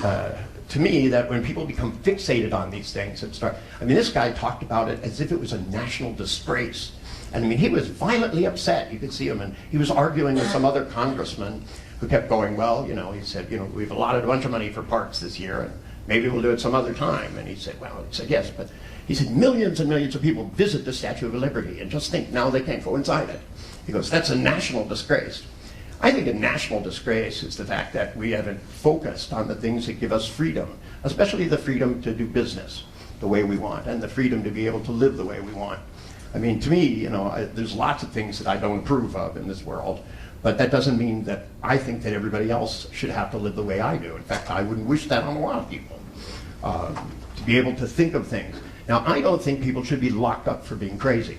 know. To me, that when people become fixated on these things and start, I mean, this guy talked about it as if it was a national disgrace. And I mean, he was violently upset. You could see him, and he was arguing with some other congressman who kept going, well, you know, he said, you know, we've allotted a bunch of money for parks this year, and maybe we'll do it some other time. And he said, well, he said, yes, but he said, millions and millions of people visit the Statue of Liberty, and just think, now they can't go inside it. He goes, that's a national disgrace. I think a national disgrace is the fact that we haven't focused on the things that give us freedom, especially the freedom to do business the way we want, and the freedom to be able to live the way we want. I mean, to me, you know, there's lots of things that I don't approve of in this world, But that doesn't mean that I think that everybody else should have to live the way I do. In fact, I wouldn't wish that on a lot of people, to be able to think of things. Now, I don't think people should be locked up for being crazy.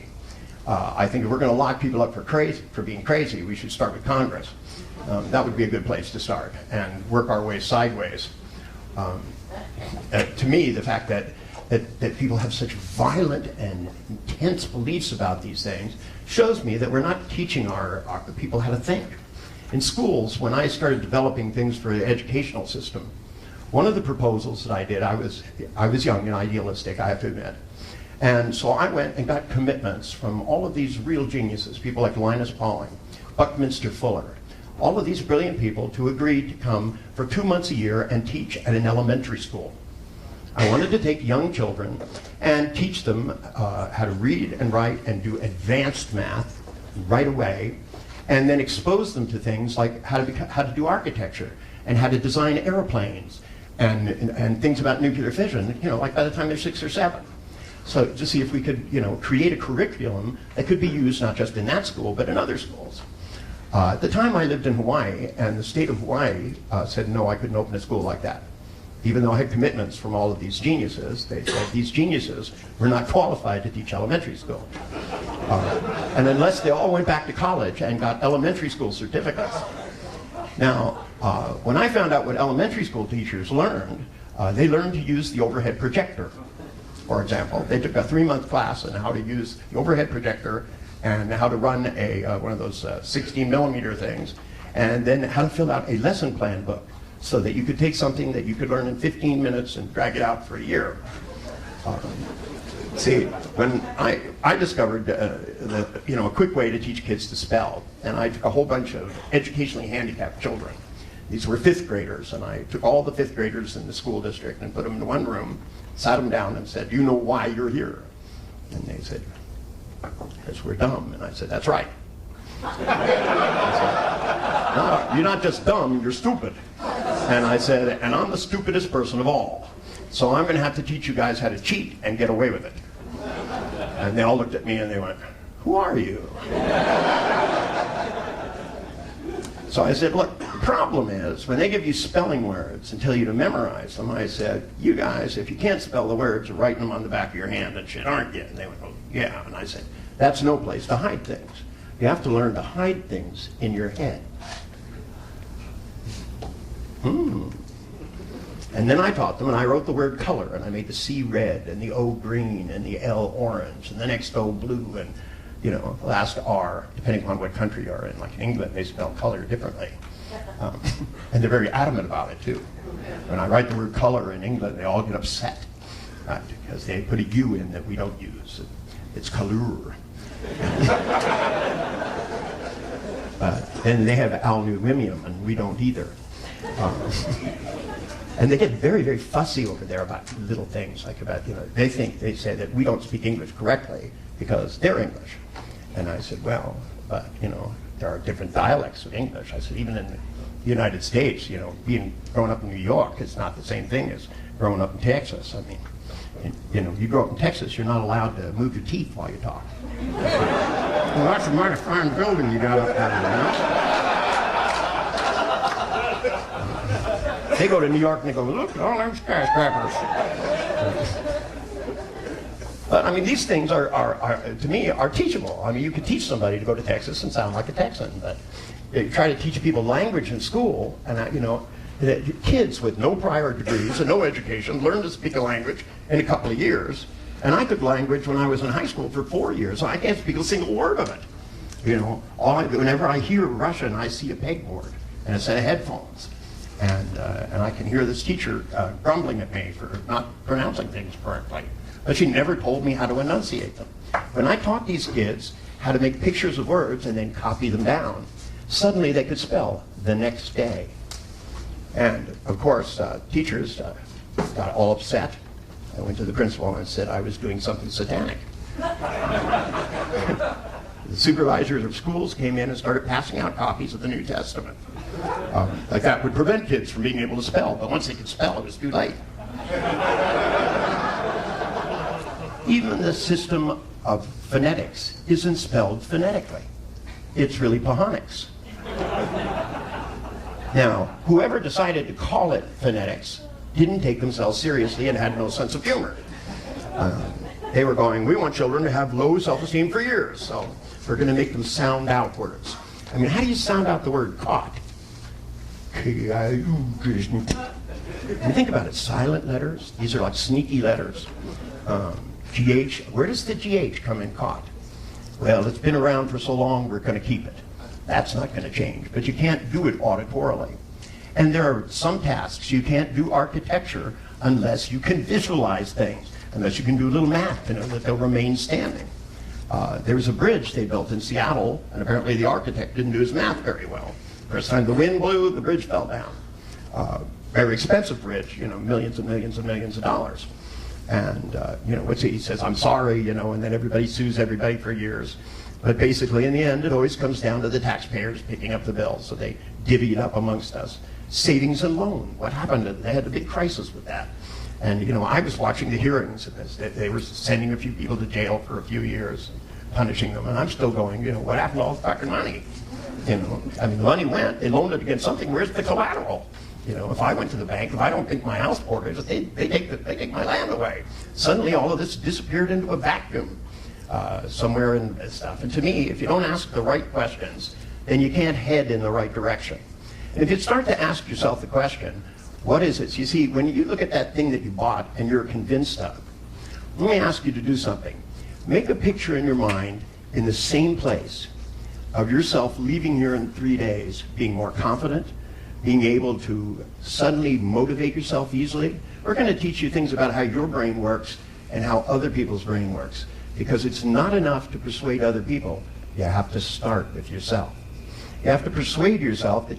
I think if we're going to lock people up for being crazy, we should start with Congress. That would be a good place to start and work our way sideways. To me, the fact that people have such violent and intense beliefs about these things shows me that we're not teaching our people how to think. In schools, when I started developing things for the educational system, one of the proposals that I did, I was young and idealistic, I have to admit. And so I went and got commitments from all of these real geniuses, people like Linus Pauling, Buckminster Fuller, all of these brilliant people to agree to come for 2 months a year and teach at an elementary school. I wanted to take young children and teach them how to read and write and do advanced math right away, and then expose them to things like how to do architecture and how to design airplanes and things about nuclear fission, like by the time they're 6 or 7. So to see if we could, create a curriculum that could be used not just in that school, but in other schools. At the time I lived in Hawaii, and the state of Hawaii said no, I couldn't open a school like that. Even though I had commitments from all of these geniuses, they said these geniuses were not qualified to teach elementary school. And unless they all went back to college and got elementary school certificates. Now, when I found out what elementary school teachers learned, they learned to use the overhead projector. For example, they took a 3-month class on how to use the overhead projector and how to run one of those 16mm things, and then how to fill out a lesson plan book so that you could take something that you could learn in 15 minutes and drag it out for a year. See, when I discovered a quick way to teach kids to spell, and I took a whole bunch of educationally handicapped children. These were 5th graders, and I took all the 5th graders in the school district and put them in one room, sat them down and said, "Do you know why you're here?" And they said, "Because we're dumb." And I said, "That's right." I said, "No, you're not just dumb, you're stupid." And I said, "And I'm the stupidest person of all. So I'm going to have to teach you guys how to cheat and get away with it." And they all looked at me and they went, "Who are you?" So I said, "Look, the problem is when they give you spelling words and tell you to memorize them," I said, "You guys, if you can't spell the words, you're writing them on the back of your hand and shit, aren't you?" And they went, "Oh, yeah." And I said, "That's no place to hide things. You have to learn to hide things in your head." And then I taught them, and I wrote the word color, and I made the C red, and the O green, and the L orange, and the next O blue, and the last R, depending on what country you're in. Like in England, they spell color differently. And they're very adamant about it, too. When I write the word color in England, they all get upset, right? Because they put a U in that we don't use. It's color. And they have aluminium, and we don't either. And they get very, very fussy over there about little things, like about, they say that we don't speak English correctly because they're English. And I said, well, but, there are different dialects of English. I said, even in the United States, growing up in New York, it's not the same thing as growing up in Texas. I mean, you grow up in Texas, you're not allowed to move your teeth while you talk. Well, that's a mighty fine building you got up there, They go to New York and they go, "Look at all them skyscrapers." But I mean, these things are to me, are teachable. I mean, you could teach somebody to go to Texas and sound like a Texan, but you try to teach people language in school, and kids with no prior degrees and no education learn to speak a language in a couple of years. And I took language when I was in high school for 4 years, so I can't speak a single word of it. Whenever I hear Russian, I see a pegboard and a set of headphones. And I can hear this teacher grumbling at me for not pronouncing things correctly. But she never told me how to enunciate them. When I taught these kids how to make pictures of words and then copy them down, suddenly they could spell the next day. And of course, teachers got all upset. I went to the principal and said I was doing something satanic. The supervisors of schools came in and started passing out copies of the New Testament. Like that would prevent kids from being able to spell, but once they could spell, it was too late. Even the system of phonetics isn't spelled phonetically. It's really Pahonics. Now, whoever decided to call it phonetics didn't take themselves seriously and had no sense of humor. They were going, we want children to have low self-esteem for years, so we're going to make them sound out words. I mean, how do you sound out the word caught? And think about it, silent letters, these are like sneaky letters. GH, where does the GH come in caught? Well, it's been around for so long, we're going to keep it. That's not going to change, but you can't do it auditorily. And there are some tasks you can't do architecture unless you can visualize things, unless you can do a little math to know that they'll remain standing. There was a bridge they built in Seattle, and apparently the architect didn't do his math very well. First time the wind blew, the bridge fell down. Very expensive bridge, millions and millions and millions of dollars. And, he says, I'm sorry, and then everybody sues everybody for years. But basically, in the end, it always comes down to the taxpayers picking up the bill, so they divvy it up amongst us. Savings and loan, what happened? They had a big crisis with that. And, I was watching the hearings of this. They were sending a few people to jail for a few years, punishing them, and I'm still going, what happened to all the fucking money? The money went, they loaned it against something, where's the collateral? If I went to the bank, if I don't think my house mortgage, they take my land away. Suddenly all of this disappeared into a vacuum somewhere in this stuff. And to me, if you don't ask the right questions, then you can't head in the right direction. And if you start to ask yourself the question, what is it? You see, when you look at that thing that you bought and you're convinced of, let me ask you to do something. Make a picture in your mind in the same place of yourself leaving here in 3 days, being more confident, being able to suddenly motivate yourself easily. We're going to teach you things about how your brain works and how other people's brain works. Because it's not enough to persuade other people. You have to start with yourself. You have to persuade yourself that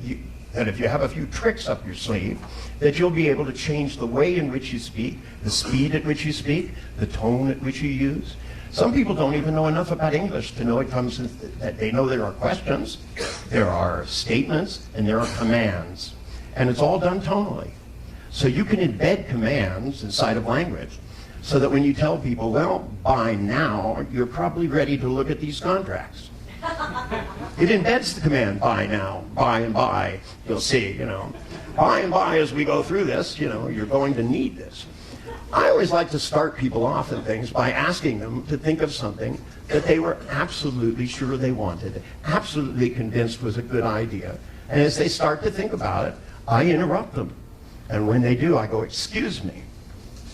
if you have a few tricks up your sleeve, that you'll be able to change the way in which you speak, the speed at which you speak, the tone at which you use. Some people don't even know enough about English to know that they know there are questions, there are statements, and there are commands. And it's all done tonally. So you can embed commands inside of language so that when you tell people, well, by now, you're probably ready to look at these contracts. It embeds the command, by now, by and by, you'll see, By and by, as we go through this, you're going to need this. I always like to start people off in things by asking them to think of something that they were absolutely sure they wanted, absolutely convinced was a good idea. And as they start to think about it, I interrupt them. And when they do, I go, excuse me.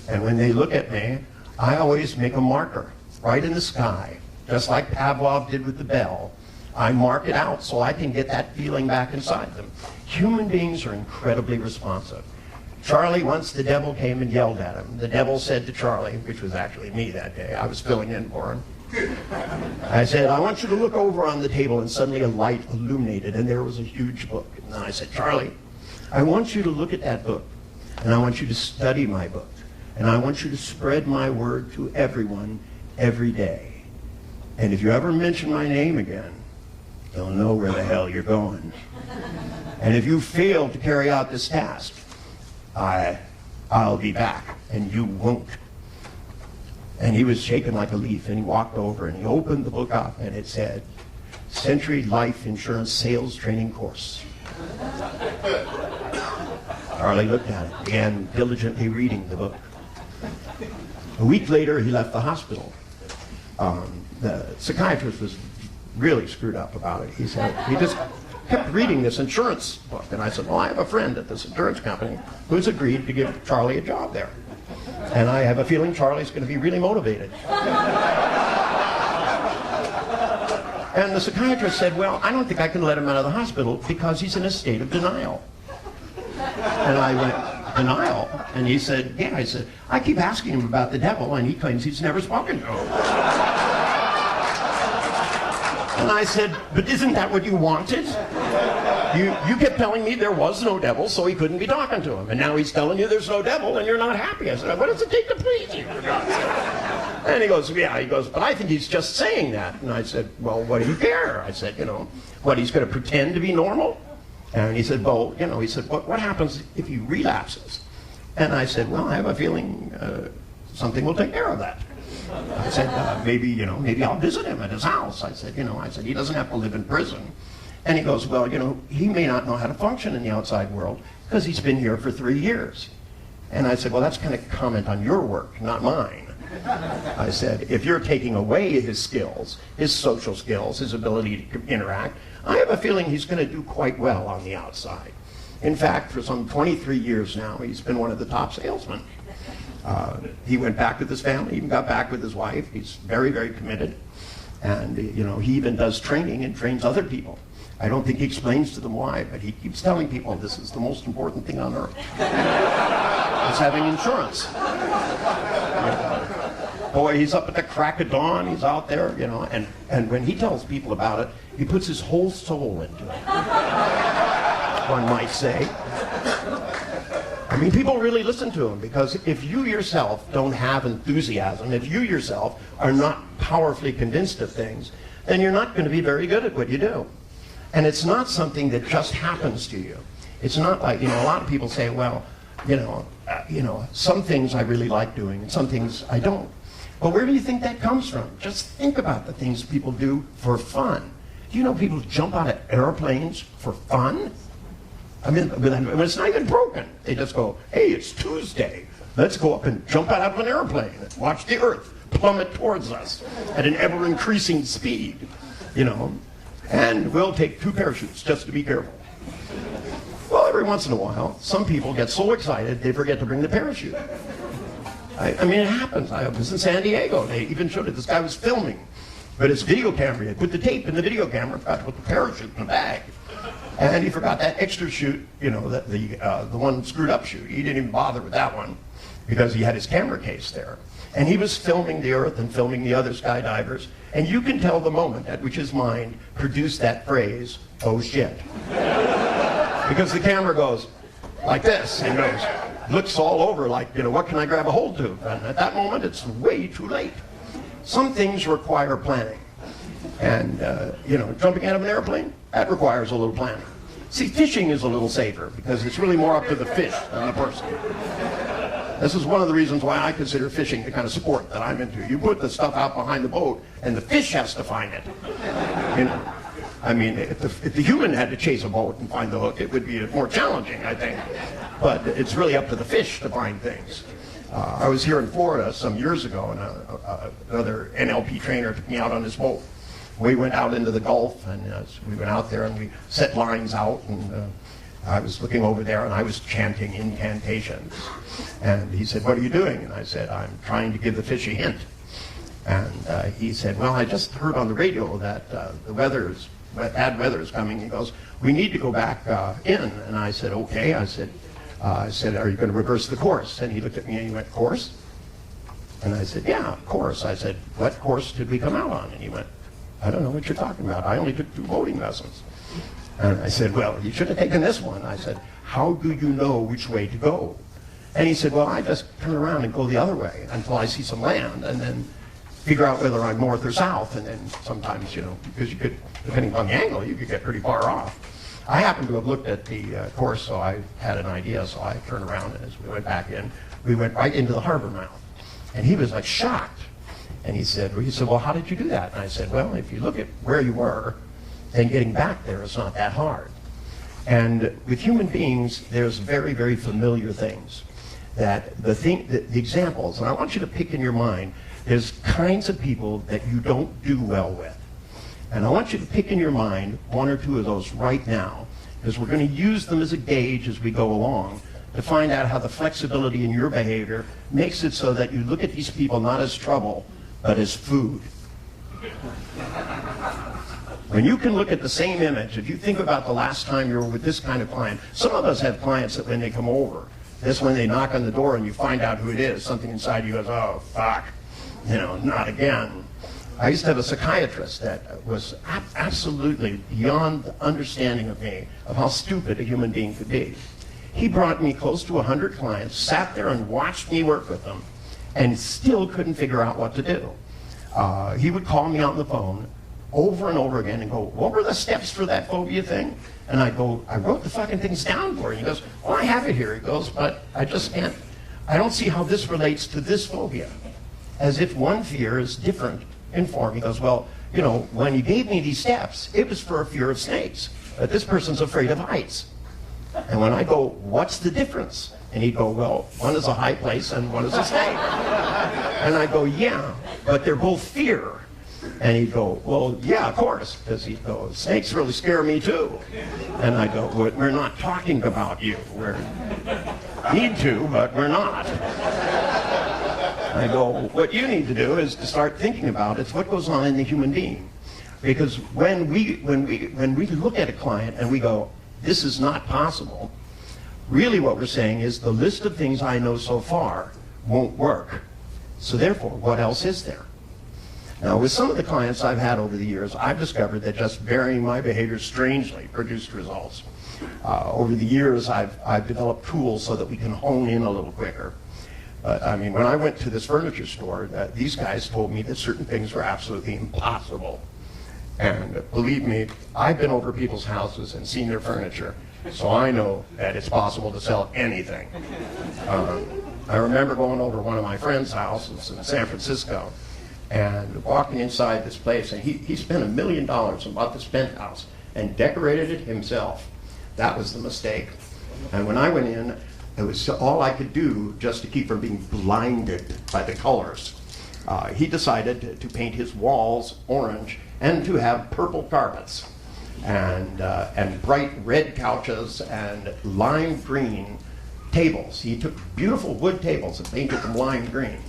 And when they look at me, I always make a marker right in the sky, just like Pavlov did with the bell. I mark it out so I can get that feeling back inside them. Human beings are incredibly responsive. Charlie, once the devil came and yelled at him. The devil said to Charlie, which was actually me that day, I was filling in for him. I said, I want you to look over on the table, and suddenly a light illuminated, and there was a huge book. And I said, Charlie, I want you to look at that book, and I want you to study my book, and I want you to spread my word to everyone every day. And if you ever mention my name again, you'll know where the hell you're going. And if you fail to carry out this task, I'll be back, and you won't. And he was shaken like a leaf, and he walked over, and he opened the book up, and it said, Century Life Insurance Sales Training Course. Charlie looked at it, began diligently reading the book. A week later, he left the hospital. The psychiatrist was really screwed up about it. He said, he just kept reading this insurance book. And I said, well, I have a friend at this insurance company who's agreed to give Charlie a job there. And I have a feeling Charlie's going to be really motivated. And the psychiatrist said, well, I don't think I can let him out of the hospital because he's in a state of denial. And I went, denial? And he said, yeah. I said, I keep asking him about the devil, and he claims he's never spoken to him. And I said, but isn't that what you wanted? You kept telling me there was no devil, so he couldn't be talking to him. And now he's telling you there's no devil, and you're not happy. I said, what does it take to please you, for God's sake? And he goes, yeah. He goes, but I think he's just saying that. And I said, well, what do you care? I said, what, he's going to pretend to be normal? And he said, well, he said, what happens if he relapses? And I said, well, I have a feeling something will take care of that. I said, maybe I'll visit him at his house. I said, he doesn't have to live in prison. And he goes, well, you know, he may not know how to function in the outside world because he's been here for 3 years. And I said, well, that's kind of comment on your work, not mine. I said, if you're taking away his skills, his social skills, his ability to interact, I have a feeling he's going to do quite well on the outside. In fact, for some 23 years now, he's been one of the top salesmen. He went back with his family, even got back with his wife. He's very, very committed. And, you know, he even does training and trains other people. I don't think he explains to them why, but he keeps telling people this is the most important thing on earth. It's having insurance. Boy, he's up at the crack of dawn, he's out there, you know, and when he tells people about it, he puts his whole soul into it, one might say. I mean, people really listen to him, because if you yourself don't have enthusiasm, if you yourself are not powerfully convinced of things, then you're not going to be very good at what you do. And it's not something that just happens to you. It's not like, you know, a lot of people say, well, you know, some things I really like doing and some things I don't. But where do you think that comes from? Just think about the things people do for fun. Do you know people jump out of airplanes for fun? I mean, when it's not even broken. They just go, hey, it's Tuesday. Let's go up and jump out of an airplane and watch the Earth plummet towards us at an ever-increasing speed, you know. And we'll take 2 parachutes just to be careful. Well, every once in a while, some people get so excited they forget to bring the parachute. I mean, it happens. I was in San Diego. They even showed it. This guy was filming. But his video camera, he put the tape in the video camera, forgot to put the parachute in the bag. And he forgot that extra chute, you know, the one screwed up chute. He didn't even bother with that one because he had his camera case there. And he was filming the Earth and filming the other skydivers. And you can tell the moment at which his mind produced that phrase, oh shit. Because the camera goes like this and goes, looks all over like, you know, what can I grab a hold to? And at that moment, it's way too late. Some things require planning. And, you know, jumping out of an airplane, that requires a little planning. See, fishing is a little safer because it's really more up to the fish than the person. This is one of the reasons why I consider fishing the kind of sport that I'm into. You put the stuff out behind the boat, and the fish has to find it. You know, I mean, if the human had to chase a boat and find the hook, it would be more challenging, I think. But it's really up to the fish to find things. I was here in Florida some years ago, and another NLP trainer took me out on his boat. We went out into the Gulf, and we went out there, and we set lines out, and I was looking over there, and I was chanting incantations. And he said, what are you doing? And I said, I'm trying to give the fish a hint. And he said, well, I just heard on the radio that bad weather is coming. He goes, we need to go back in. And I said, okay. I said, are you going to reverse the course? And he looked at me and he went, course? And I said, yeah, of course. I said, what course did we come out on? And he went, I don't know what you're talking about. I only took 2 boating lessons. And I said, well, you should have taken this one. I said, how do you know which way to go? And he said, well, I just turn around and go the other way until I see some land, and then figure out whether I'm north or south. And then sometimes, you know, because you could, depending on the angle, you could get pretty far off. I happened to have looked at the course, so I had an idea, so I turned around, and as we went back in, we went right into the harbor mouth. And he was like shocked. And he said, well, how did you do that? And I said, well, if you look at where you were, then getting back there is not that hard. And with human beings, there's very, very familiar things. That the examples, and I want you to pick in your mind, there's kinds of people that you don't do well with. And I want you to pick in your mind 1 or 2 of those right now, because we're going to use them as a gauge as we go along to find out how the flexibility in your behavior makes it so that you look at these people not as trouble, but as food. When you can look at the same image, if you think about the last time you were with this kind of client, some of us have clients that when they come over, this when they knock on the door and you find out who it is, something inside you goes, oh, fuck, you know, not again. I used to have a psychiatrist that was absolutely beyond the understanding of me of how stupid a human being could be. He brought me close to 100 clients, sat there and watched me work with them, and still couldn't figure out what to do. He would call me on the phone over and over again and go, what were the steps for that phobia thing? And I'd go, I wrote the fucking things down for you. He goes, well, I have it here. He goes, but I just can't, I don't see how this relates to this phobia. As if one fear is different informed. He goes, well, you know, when you gave me these steps, it was for a fear of snakes. But this person's afraid of heights. And when I go, what's the difference? And he'd go, well, one is a high place and one is a snake. And I go, yeah, but they're both fear. And he'd go, well, yeah, of course. Because he'd go, snakes really scare me too. And I go, well, we're not talking about you. We need to, but we're not. I go, what you need to do is to start thinking about is what goes on in the human being. Because when we look at a client and we go, this is not possible, really what we're saying is the list of things I know so far won't work. So therefore, what else is there? Now, with some of the clients I've had over the years, I've discovered that just varying my behavior strangely produced results. Over the years, I've developed tools so that we can hone in a little quicker. I mean, when I went to this furniture store, these guys told me that certain things were absolutely impossible. And believe me, I've been over people's houses and seen their furniture, so I know that it's possible to sell anything. I remember going over one of my friend's houses in San Francisco and walking inside this place, and he spent $1 million and bought this penthouse and decorated it himself. That was the mistake. And when I went in, it was all I could do just to keep from being blinded by the colors. He decided to paint his walls orange and to have purple carpets and bright red couches and lime green tables. He took beautiful wood tables and painted them lime green.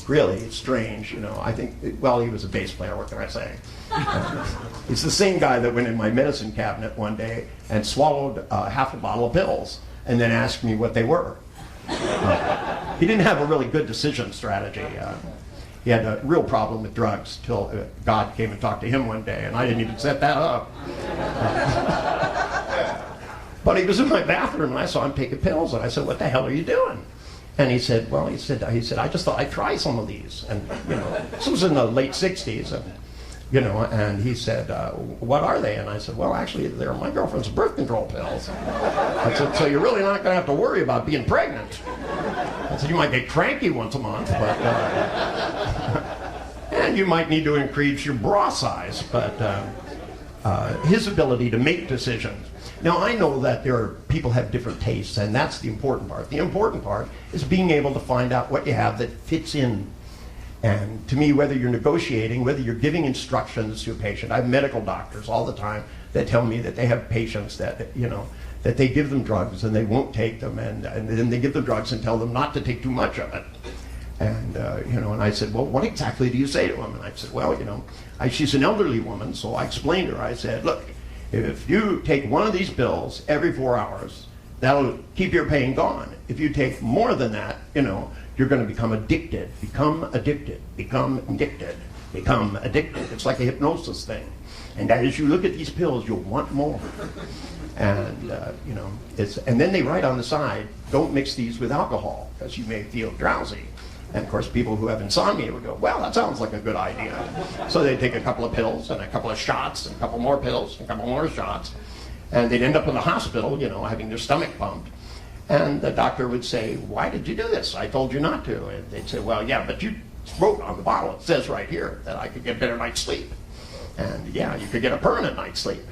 Really strange, you know. I think, well, he was a bass player, what can I say? He's the same guy that went in my medicine cabinet one day and swallowed half a bottle of pills and then asked me what they were. He didn't have a really good decision strategy. He had a real problem with drugs till God came and talked to him one day, and I didn't even set that up. But he was in my bathroom, and I saw him taking pills, and I said, what the hell are you doing? And he said, well, he said, I just thought I'd try some of these. And, you know, this was in the late 60s, and, you know, and he said, what are they? And I said, well, actually, they're my girlfriend's birth control pills. I said, so you're really not going to have to worry about being pregnant. I said, you might get cranky once a month, but, and you might need to increase your bra size, but his ability to make decisions. Now, I know that people have different tastes, and that's the important part. The important part is being able to find out what you have that fits in. And to me, whether you're negotiating, whether you're giving instructions to a patient, I have medical doctors all the time that tell me that they have patients that, you know, that they give them drugs and they won't take them, and then they give them drugs and tell them not to take too much of it. And, you know, and I said, well, what exactly do you say to them? And I said, well, you know, she's an elderly woman, so I explained to her, I said, look, if you take one of these pills every 4 hours, that'll keep your pain gone. If you take more than that, you know, you're going to become addicted, become addicted, become addicted, become addicted. It's like a hypnosis thing. And as you look at these pills, you'll want more. And, you know, and then they write on the side, don't mix these with alcohol, because you may feel drowsy. And of course, people who have insomnia would go, well, that sounds like a good idea. So they'd take a couple of pills and a couple of shots and a couple more pills and a couple more shots. And they'd end up in the hospital, you know, having their stomach pumped. And the doctor would say, why did you do this? I told you not to. And they'd say, well, yeah, but you wrote on the bottle, it says right here that I could get better night's sleep. And yeah, you could get a permanent night's sleep.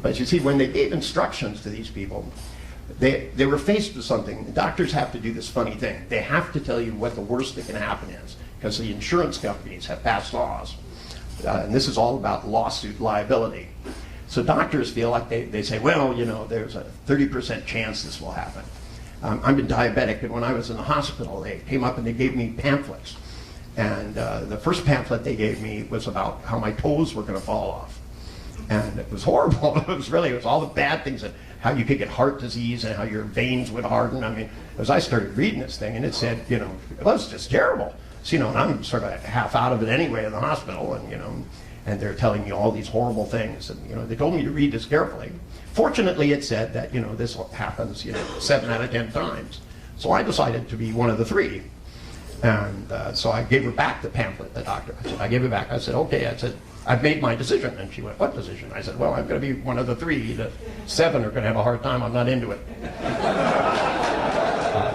But you see, when they gave instructions to these people, they were faced with something. The doctors have to do this funny thing. They have to tell you what the worst that can happen is, because the insurance companies have passed laws. And this is all about lawsuit liability. So doctors feel like they say, well, you know, there's a 30% chance this will happen. I've been diabetic, and when I was in the hospital, they came up and they gave me pamphlets. And the first pamphlet they gave me was about how my toes were going to fall off. And it was horrible. It was all the bad things, and how you could get heart disease and how your veins would harden. I mean, as I started reading this thing, and it said, you know, it was just terrible. So, you know, and I'm sort of half out of it anyway in the hospital, and, you know, and they're telling me all these horrible things. And, you know, they told me to read this carefully. Fortunately, it said that, you know, this happens, you know, 7 out of 10 times. So I decided to be one of the 3. And so I gave her back the pamphlet, the doctor. I gave it back. I said, okay. I said, I've made my decision. And she went, what decision? I said, well, I'm going to be one of the 3. The 7 are going to have a hard time. I'm not into it.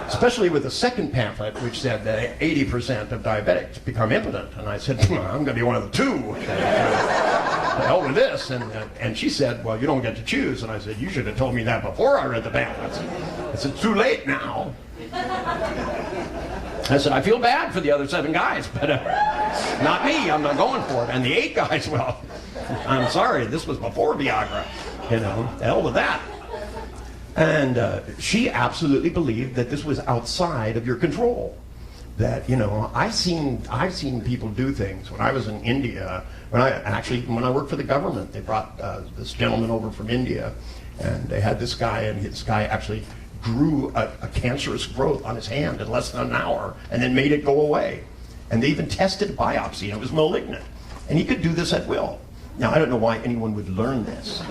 Especially with the second pamphlet, which said that 80% of diabetics become impotent. And I said, well, I'm going to be one of the 2. The hell with this. And she said, well, you don't get to choose. And I said, you should have told me that before I read the pamphlets. I said, it's too late now. I said, I feel bad for the other 7 guys, but not me. I'm not going for it. And the 8 guys, well, I'm sorry. This was before Viagra. You know, the hell with that. And she absolutely believed that this was outside of your control. That, you know, I've seen people do things. When I was in India, when I worked for the government, they brought this gentleman over from India, and they had this guy, and this guy actually grew a cancerous growth on his hand in less than an hour, and then made it go away. And they even tested a biopsy, and it was malignant. And he could do this at will. Now, I don't know why anyone would learn this.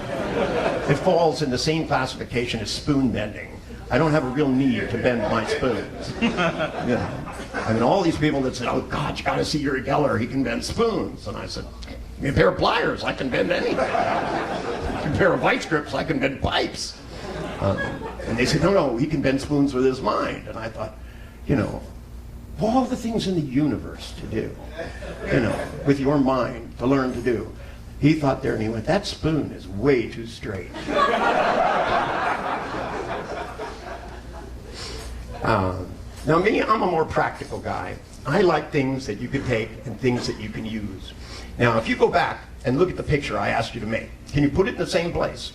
It falls in the same classification as spoon bending. I don't have a real need to bend my spoons. You know, I mean, all these people that said, oh, God, you got to see Uri Geller, he can bend spoons. And I said, give me a pair of pliers, I can bend anything. A pair of vice grips, I can bend pipes. And they said, no, he can bend spoons with his mind. And I thought, you know, of all the things in the universe to do, you know, with your mind to learn to do, he thought there and he went, that spoon is way too straight. Now me, I'm a more practical guy. I like things that you can take and things that you can use. Now if you go back and look at the picture I asked you to make, can you put it in the same place?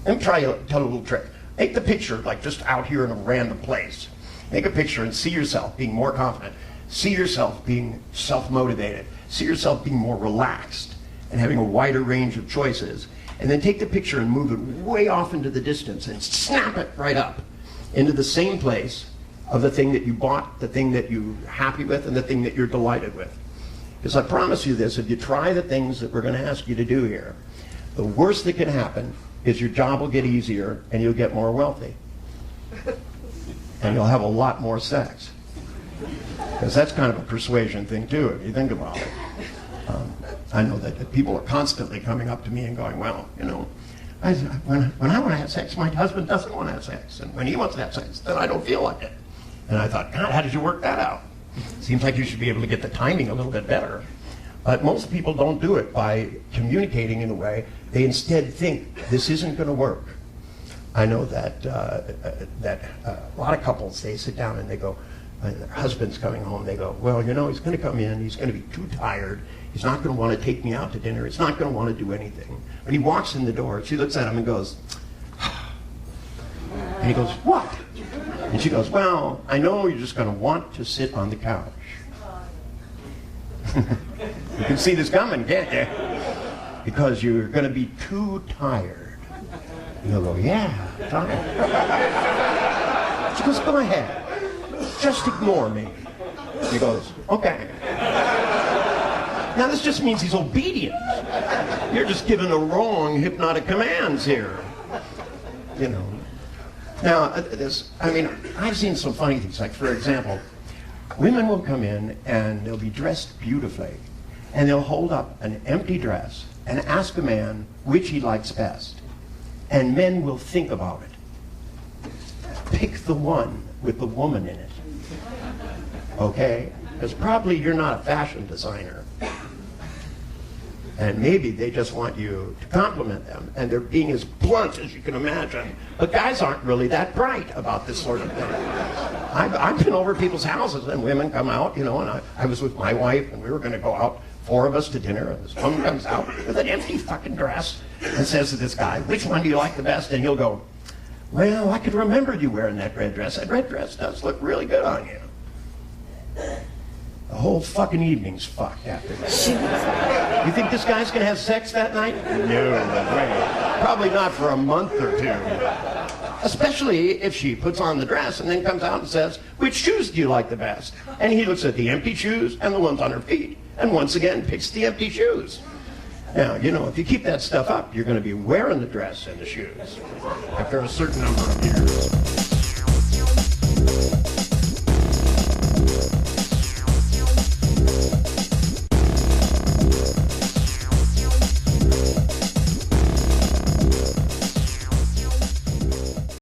Let me tell you a little trick. Make the picture like just out here in a random place. Make a picture and see yourself being more confident. See yourself being self-motivated. See yourself being more relaxed and having a wider range of choices. And then take the picture and move it way off into the distance and snap it right up into the same place of the thing that you bought, the thing that you're happy with, and the thing that you're delighted with. Because I promise you this, if you try the things that we're going to ask you to do here, the worst that can happen is your job will get easier and you'll get more wealthy. And you'll have a lot more sex. Because that's kind of a persuasion thing too, if you think about it. I know that people are constantly coming up to me and going, well, you know, when I want to have sex, my husband doesn't want to have sex. And when he wants to have sex, then I don't feel like it. And I thought, God, how did you work that out? Seems like you should be able to get the timing a little bit better. But most people don't do it by communicating in a way. They instead think, this isn't going to work. I know that a lot of couples, they sit down and they go, their husband's coming home, they go, well, you know, he's going to come in, he's going to be too tired, he's not going to want to take me out to dinner, he's not going to want to do anything. But he walks in the door, she looks at him and goes, and he goes, what? And she goes, well, I know you're just going to want to sit on the couch. You can see this coming, can't you? Because you're going to be too tired. And he'll go, yeah, tired. She goes, go ahead. Just ignore me. He goes, okay. Now this just means he's obedient. You're just giving the wrong hypnotic commands here. You know. Now, I've seen some funny things. Like, for example, women will come in and they'll be dressed beautifully, and they'll hold up an empty dress and ask a man which he likes best. And men will think about it. Pick the one with the woman in it. Okay? Because probably you're not a fashion designer. And maybe they just want you to compliment them, and they're being as blunt as you can imagine. But guys aren't really that bright about this sort of thing. I've been over people's houses, and women come out, you know, and I was with my wife, and we were going to go out, 4 of us, to dinner, and this woman comes out with an empty fucking dress and says to this guy, which one do you like the best? And he'll go, well, I could remember you wearing that red dress. That red dress does look really good on you. The whole fucking evening's fucked after that. You think this guy's going to have sex that night? No way. Probably not for a month or 2. Especially if she puts on the dress and then comes out and says, which shoes do you like the best? And he looks at the empty shoes and the ones on her feet, and once again picks the empty shoes. Now, you know, if you keep that stuff up, you're going to be wearing the dress and the shoes after a certain number of years.